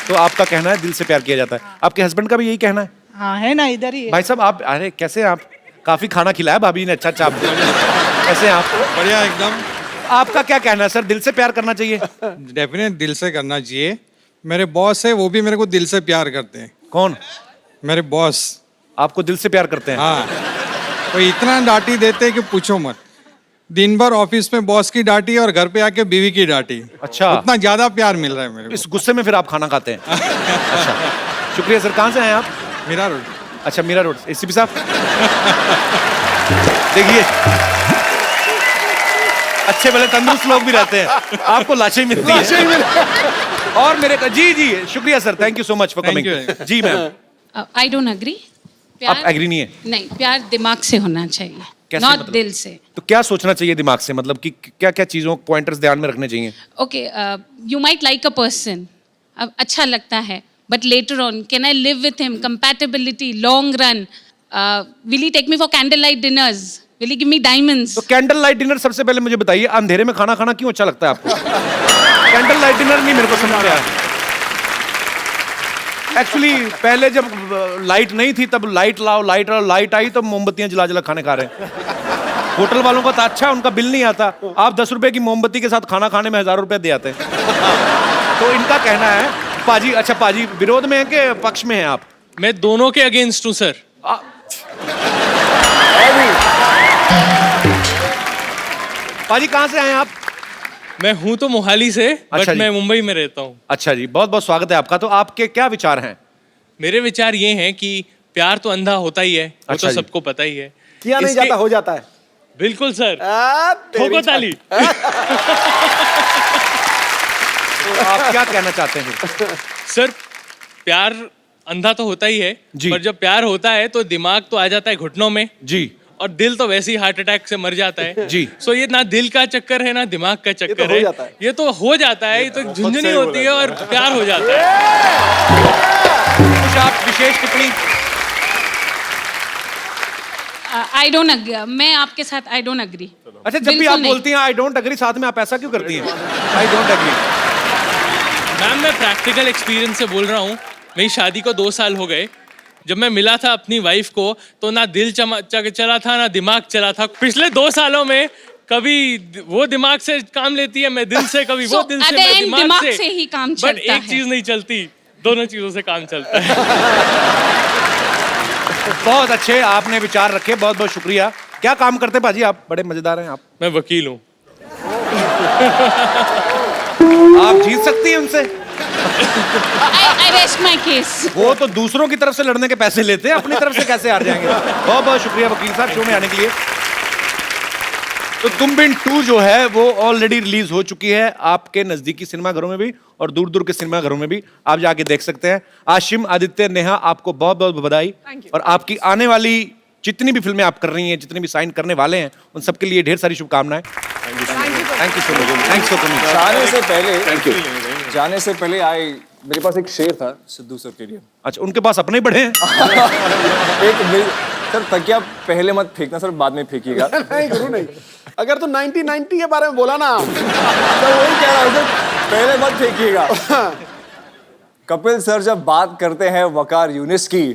तो आपका कहना है दिल से प्यार किया जाता है। आपके हस्बैंड का भी यही कहना है? हाँ, है ना, इधर ही है। भाई साहब आप, अरे कैसे आप? काफी खाना खिलाया भाभी ने। अच्छा अच्छा, कैसे आप? बढ़िया एकदम। आपका क्या कहना है सर, दिल से प्यार करना चाहिए? डेफिनेट दिल से करना चाहिए। मेरे बॉस है, वो भी मेरे को दिल से प्यार करते हैं। कौन? मेरे बॉस। आपको दिल से प्यार करते हैं? हाँ, तो इतना डांटी देते हैं कि पूछो मत। दिन भर ऑफिस में बॉस की डांटी और घर पे आके बीवी की डांटी। अच्छा, उतना ज्यादा प्यार मिल रहा है मेरे को। इस गुस्से में फिर आप खाना खाते हैं? अच्छा, शुक्रिया सर। कहाँ से आए आप? मीरा रोड। अच्छा, मीरा रोड। एसीपी साहब देखिए, अच्छे भले तंदुरुस्त लोग भी रहते हैं, आपको लाशें मिलती है। और मेरे जी जी, शुक्रिया sir, thank you so much for coming. जी मैम। I don't agree. आप एग्री नहीं है? नहीं, प्यार दिमाग से होना चाहिए, नॉट मतलब? दिल से। तो क्या सोचना चाहिए दिमाग से, मतलब कि क्या क्या चीजों पॉइंटर्स ध्यान में रखने चाहिए? Okay, you might like a person, अच्छा लगता है, but later on can I live with him, compatibility, long run, will he take me for candle light dinners, will he give me diamonds? तो candle light dinner, सबसे पहले मुझे बताइए, अंधेरे में खाना खाना क्यों अच्छा लगता है आपको? कैंडल लाइट डिनर नहीं मेरे को समझ में आया। एक्चुअली पहले जब लाइट नहीं थी तब लाइट लाओ, लाइट आई तो मोमबत्तियां जला जला खाने खा रहे हैं। होटल वालों का तो अच्छा, उनका बिल नहीं आता। आप 10 रुपए की मोमबत्ती के साथ खाना खाने में 1000 रुपए दे आते हैं। तो इनका कहना है पाजी। अच्छा पाजी, विरोध में है कि पक्ष में है आप? मैं दोनों के अगेंस्ट हूँ सर। पाजी कहाँ से आए आप? मैं हूँ तो मोहाली से, अच्छा बट मैं मुंबई में रहता हूँ। अच्छा जी, बहुत बहुत स्वागत है आपका। तो आपके क्या विचार हैं? मेरे विचार ये हैं कि प्यार तो अंधा होता ही है, वो अच्छा तो जी। सबको पता ही है। किया नहीं जाता, हो जाता है। बिल्कुल सर, ठोको ताली। तो आप क्या कहना चाहते हैं? सर, प्यार अंधा तो होता ही है, पर जब प्यार होता है तो दिमाग तो आ जाता है घुटनों में जी, और दिल तो वैसे ही हार्ट अटैक से मर जाता है जी। सो ये ना दिल का चक्कर है ना दिमाग का चक्कर है, ये तो हो जाता है, ये तो झुंझुनी होती है और प्यार हो जाता है। कुछ आप विशेष टिप्पणी? आई डोंट अग्री, मैं आपके साथ आई डोंट अग्री। अच्छा, जब भी आप बोलती हैं आई डोंट अग्री, साथ में आप ऐसा क्यों करती हैं? I don't agree. मैम, मैं प्रैक्टिकल एक्सपीरियंस से बोल रहा हूँ। मेरी शादी को 2 साल हो गए। जब मैं मिला था अपनी वाइफ को तो ना दिल चला था ना दिमाग चला था। पिछले 2 सालों में कभी वो दिमाग से काम लेती है, मैं दिल से, कभी वो दिल से, मैं दिमाग से ही काम चलता बट एक चीज नहीं चलती, दोनों चीजों से काम चलता है। बहुत अच्छे आपने विचार रखे, बहुत बहुत शुक्रिया। क्या काम करते पाजी आप? बड़े मजेदार हैं आप। मैं वकील हूँ। आप जीत सकती हैं उनसे। I rest my case. वो तो दूसरों की तरफ से लड़ने के पैसे लेते हैं, अपनी तरफ से कैसे हार जाएंगे। बहुत बहुत शुक्रिया वकील साहब शो में आने के लिए। तो तुम बिन 2 जो है वो ऑलरेडी रिलीज हो चुकी है आपके नजदीकी सिनेमाघरों में भी और दूर दूर के सिनेमाघरों में भी, आप जाके देख सकते हैं। आशिम, आदित्य, नेहा, आपको बहुत बहुत बधाई। और आपकी आने वाली जितनी भी फिल्में आप कर रही हैं, जितनी भी साइन करने वाले हैं, उन सबके लिए ढेर सारी शुभकामनाएं। Thank you so much. Thanks for coming. जाने से पहले मेरे पास एक शेर था सिद्धू सर के लिए। अच्छा, उनके पास अपने ही बड़े हैं। सर तकिया पहले मत फेंकना सर, बाद में फेंकिएगा। नहीं गुरु नहीं, अगर तू 1990 के बारे में बोला ना तो वही कह रहा हूँ सर, पहले मत फेंकिएगा। कपिल सर जब बात करते हैं वकार यूनिस की,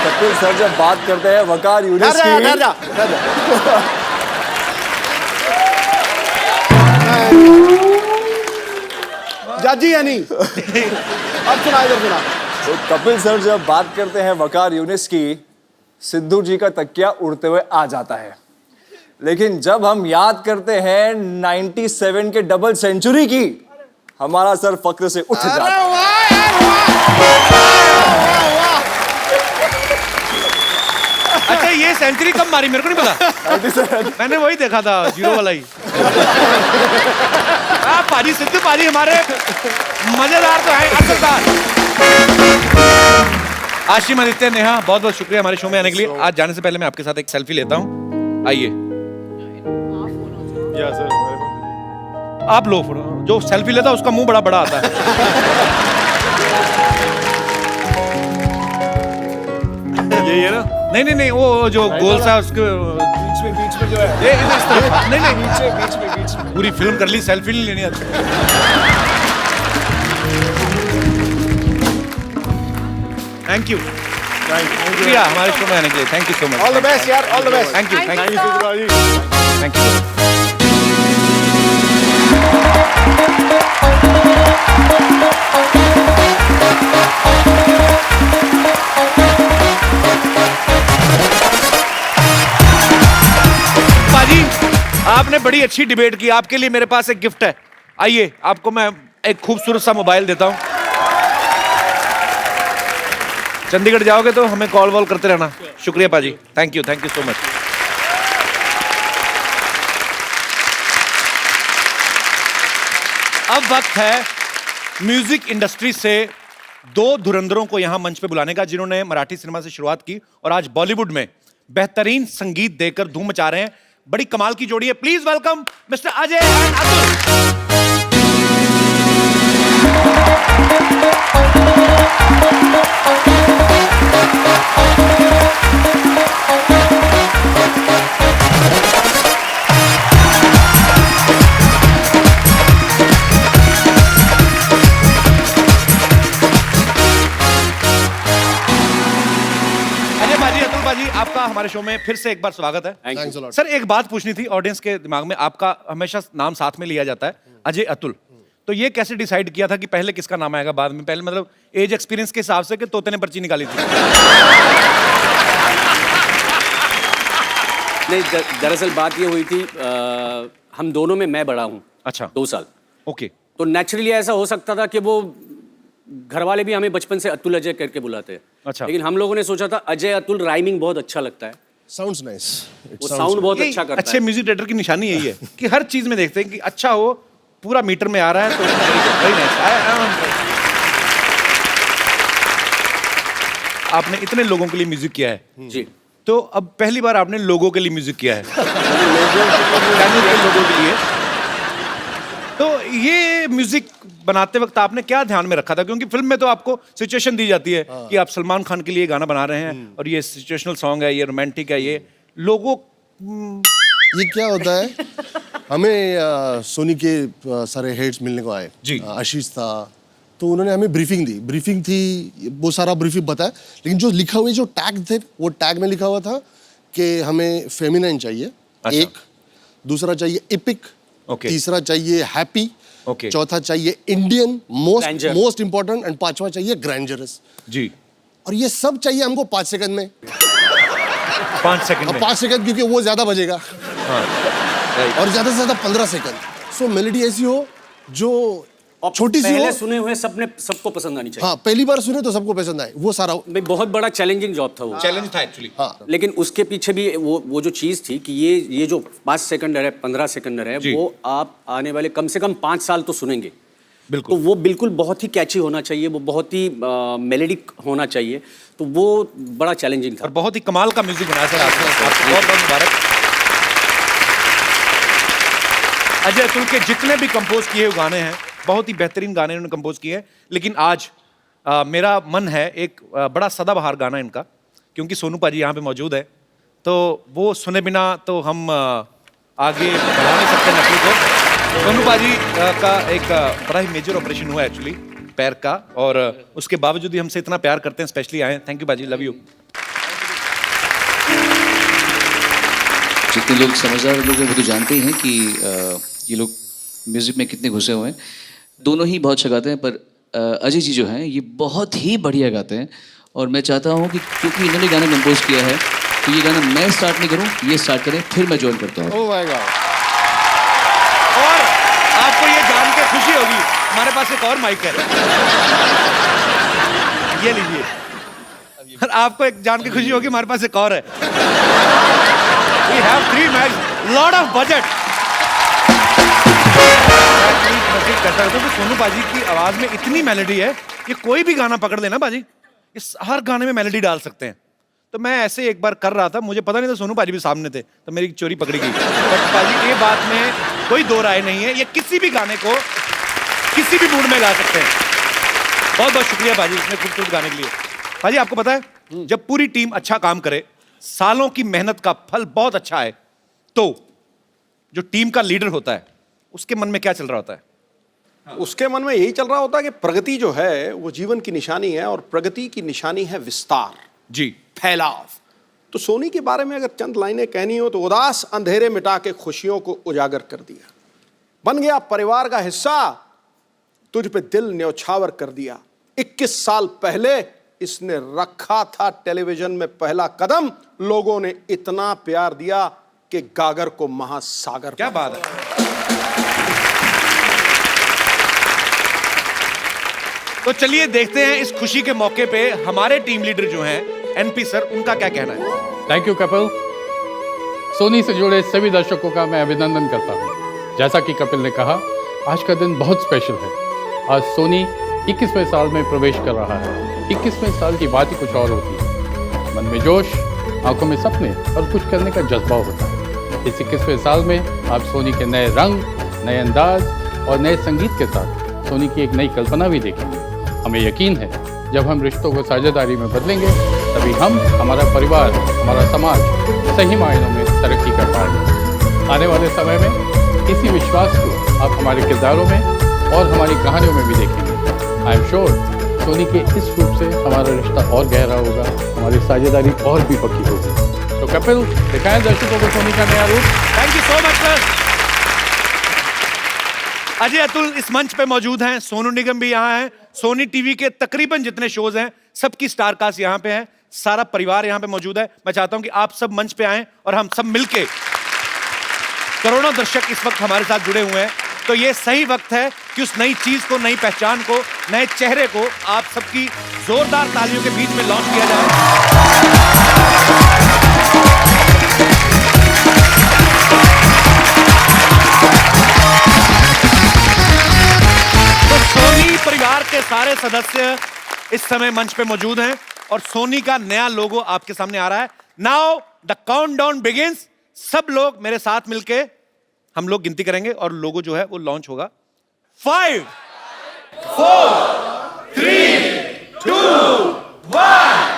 कपिल सर जब बात करते हैं वकार यूनिस की, जाजी है नहीं। अब सुना, इधर सुना। तो कपिल सर जब बात करते हैं वकार यूनिस की, सिद्धू जी का तकिया उड़ते हुए आ जाता है। लेकिन जब हम याद करते हैं 97 के डबल सेंचुरी की, हमारा सर फक्र से उठ जाता है। अच्छा, ये सेंचुरी कब मारी मेरे को नहीं पता। मैंने वही देखा था, 0 वाला ही। पाजी, सिद्धू पाजी हमारे मजेदार तो है, असरदार। आशिम, आदित्य, नेहा, बहुत बहुत शुक्रिया हमारे शो में आने के लिए। आज जाने से पहले मैं आपके साथ एक सेल्फी लेता हूँ, आइए। आप लो फोटो। जो सेल्फी लेता है उसका मुंह बड़ा बड़ा आता है। यही है ना? नहीं, वो जो गोल सा उसके बीच में जो है, ये इस तरफ। नहीं, बीच में पूरी फिल्म कर ली, सेल्फी नहीं लेनी आती। थैंक यू, शुक्रिया हमारे शो में आने के लिए। Thank you so much. All the best यार, all the best. Thank you, thank you, thank you. पाजी, आपने बड़ी अच्छी डिबेट की। आपके लिए मेरे पास एक गिफ्ट है। आइए, आपको मैं एक खूबसूरत सा मोबाइल देता हूं। चंडीगढ़ जाओगे तो हमें कॉल वॉल करते रहना। शुक्रिया पाजी, थैंक यू सो मच। अब वक्त है म्यूजिक इंडस्ट्री से 2 धुरंधरों को यहां मंच पे बुलाने का, जिन्होंने मराठी सिनेमा से शुरुआत की और आज बॉलीवुड में बेहतरीन संगीत देकर धूम मचा रहे हैं। बड़ी कमाल की जोड़ी है। Please welcome mister Ajay and Atul. आपका हमारे शो में फिर से एक बार स्वागत है। सर, एक बात पूछनी थी ऑडियंस के दिमाग में। आपका हमेशा नाम साथ में लिया जाता है, अजय अतुल। तो ये कैसे डिसाइड किया था कि पहले किसका नाम आएगा, बाद में? पहले मतलब एज एक्सपीरियंस के हिसाब से कि तोते ने पर्ची निकाली थी? नहीं, दरअसल बात ये हुई थी, हम दोनों में मैं बड़ा हूँ। अच्छा, 2 साल। ओके। तो नेचुरली ऐसा हो सकता था कि वो घर वाले भी हमें बचपन से अतुल अजय करके बुलाते हैं। अच्छा। लेकिन हम लोगों ने सोचा था अजय अतुल राइमिंग बहुत अच्छा लगता है। Sounds nice. वो साउंड बहुत अच्छा करता है। अच्छे म्यूजिक डायरेक्टर की निशानी यही है कि हर चीज में देखते हैं कि अच्छा हो, पूरा मीटर में आ रहा है तो very nice। आपने इतने लोगों के लिए म्यूजिक किया है जी, तो अब पहली बार आपने लोगों के लिए म्यूजिक किया है। लोगों के लिए। तो ये म्यूजिक बनाते वक्त आपने क्या ध्यान में रखा था? क्योंकि फिल्म में तो आपको सिचुएशन दी जाती है कि आप सलमान खान के लिए गाना बना रहे हैं और ये सिचुएशनल सॉन्ग है, ये रोमांटिक है, ये लोगों ये क्या होता है, हमें सोनी के सारे हेड्स मिलने को आए। जी। आशीष था, तो उन्होंने हमें ब्रीफिंग दी। ब्रीफिंग थी, वो सारा ब्रीफिंग बताया, लेकिन जो लिखा हुआ जो टैग थे वो टैग में लिखा हुआ था कि हमें फेमिनाइन चाहिए। अच्छा। एक, दूसरा चाहिए एपिक, तीसरा चाहिए हैप्पी, चौथा चाहिए इंडियन, मोस्ट इंपॉर्टेंट, एंड पांचवा चाहिए ग्रैंडरस। जी। और ये सब चाहिए हमको 5 सेकंड में। 5 सेकंड में? 5 सेकंड, क्योंकि वो ज्यादा बजेगा। हाँ, और ज्यादा से ज्यादा 15 सेकंड। सो मेलोडी ऐसी हो जो छोटी सी पहले हो। सुने हुए सबको पसंद आनी चाहिए। हाँ, पहली बार सुने तो सबको पसंद आए, वो सारा। भाई बहुत बड़ा चैलेंजिंग जॉब था वो। चैलेंज था एक्चुअली। हाँ। लेकिन उसके पीछे भी वो जो चीज थी कि ये जो 5 सेकंडर है, 15 सेकंडर है, वो आप आने वाले कम से कम 5 साल तो सुनेंगे। बिल्कुल। तो वो बिल्कुल बहुत ही कैची होना चाहिए, वो बहुत ही मेलोडिक होना चाहिए, तो वो बड़ा चैलेंजिंग था। और बहुत ही कमाल का म्यूजिक बनाया सर आपने, आपको बहुत बहुत मुबारक। अजय अतुल के जितने भी कंपोज किए हुए गाने हैं, बहुत ही बेहतरीन गाने उन्होंने कंपोज किए हैं, लेकिन आज मेरा मन है एक बड़ा सदाबहार गाना इनका, क्योंकि सोनू पाजी यहाँ पे मौजूद है, तो वो सुने बिना तो हम आगे बढ़ा नहीं सकते नकली को। सोनू पाजी का एक बड़ा ही मेजर ऑपरेशन हुआ एक्चुअली पैर का, और उसके बावजूद भी हमसे इतना प्यार करते हैं, स्पेशली आए। थैंक यू पाजी, लव यू। जितने लोग समझदार लोग हैं वो तो जानते ही हैं कि ये लोग म्यूजिक में कितने घुसे हुए हैं। दोनों ही बहुत अच्छा गाते हैं, पर अजय जी जो हैं ये बहुत ही बढ़िया गाते हैं, और मैं चाहता हूँ कि क्योंकि इन्होंने गाना कंपोज किया है तो ये गाना मैं स्टार्ट नहीं करूँ, ये स्टार्ट करें, फिर मैं ज्वाइन करता हूँ। Oh my God. और आपको ये जान के खुशी होगी, हमारे पास एक और माइक है, ये लीजिए। और आपको एक जान के खुशी होगी, हमारे पास एक और है। We have 3 mics, lot of budget। तो सोनू पाजी की आवाज में इतनी मेलोडी है, ये कोई भी गाना पकड़ लेना पाजी, इस हर गाने में मेलोडी डाल सकते हैं। तो मैं ऐसे एक बार कर रहा था, मुझे पता नहीं था सोनू पाजी भी सामने थे, तो मेरी चोरी पकड़ी गई। बट पाजी ये बात में कोई दो राय नहीं है, ये किसी भी गाने को किसी भी मूड में गा सकते हैं। बहुत बहुत शुक्रिया पाजी इतने खूबसूरत गाने के लिए। पाजी आपको पता है, जब पूरी टीम अच्छा काम करे, सालों की मेहनत का फल बहुत अच्छा है, तो जो टीम का लीडर होता है उसके मन में क्या चल रहा होता है? उसके मन में यही चल रहा होता है कि प्रगति जो है वो जीवन की निशानी है, और प्रगति की निशानी है विस्तार जी, फैलाव। तो सोनी के बारे में अगर चंद लाइनें कहनी हो तो उदास अंधेरे मिटा के खुशियों को उजागर कर दिया, बन गया परिवार का हिस्सा, तुझ पे दिल न्यौछावर कर दिया। 21 साल पहले इसने रखा था टेलीविजन में पहला कदम, लोगों ने इतना प्यार दिया कि गागर को महासागर। क्या बात है। तो चलिए देखते हैं इस खुशी के मौके पे हमारे टीम लीडर जो हैं एनपी सर, उनका क्या कहना है। Thank you Kapil. सोनी से जुड़े सभी दर्शकों का मैं अभिनंदन करता हूँ। जैसा कि कपिल ने कहा, आज का दिन बहुत स्पेशल है। आज सोनी 21वें साल में प्रवेश कर रहा है। 21वें साल की बात ही कुछ और होती है। मन में जोश, आंखों में सपने और कुछ करने का जज्बा होता है। इस 21वें साल में आप सोनी के नए रंग, नए अंदाज और नए संगीत के साथ सोनी की एक नई कल्पना भी देखेंगे। हमें यकीन है जब हम रिश्तों को साझेदारी में बदलेंगे, तभी हम, हमारा परिवार, हमारा समाज सही मायनों में तरक्की कर पाएंगे। आने वाले समय में इसी विश्वास को आप हमारे किरदारों में और हमारी कहानियों में भी देखेंगे। आई एम श्योर सोनी के इस रूप से हमारा रिश्ता और गहरा होगा, हमारी साझेदारी और भी पक्की होगी। तो कपिल, दिखाएं दर्शकों को सोनी का नया रूप। Thank you so much sir. Ajay Atul इस मंच पे मौजूद हैं, सोनू निगम भी यहाँ हैं, सोनी टीवी के तकरीबन जितने शोज हैं सबकी स्टार कास्ट यहाँ पे है, सारा परिवार यहाँ पे मौजूद है। मैं चाहता हूँ कि आप सब मंच पे आएं और हम सब मिलके, करोड़ों दर्शक इस वक्त हमारे साथ जुड़े हुए हैं, तो ये सही वक्त है कि उस नई चीज को, नई पहचान को, नए चेहरे को आप सबकी जोरदार तालियों के बीच में लॉन्च किया जाए। तो सोनी परिवार के सारे सदस्य इस समय मंच पे मौजूद हैं और सोनी का नया लोगो आपके सामने आ रहा है। Now the countdown begins. सब लोग मेरे साथ मिलके हम लोग गिनती करेंगे और लोगो जो है वो लॉन्च होगा। 5, 4, 3, 2, 1।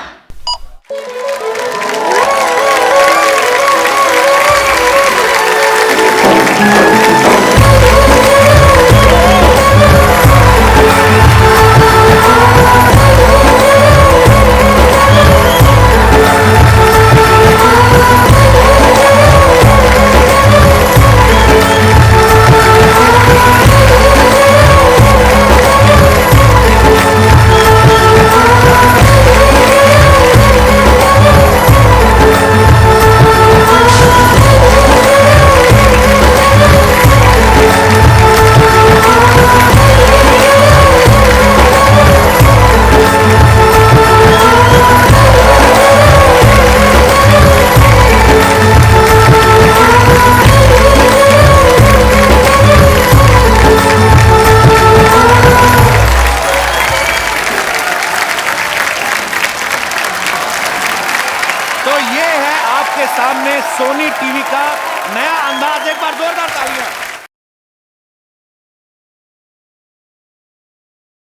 सोनी टीवी का नया अंदाज। एक बार जोरदार तालियां।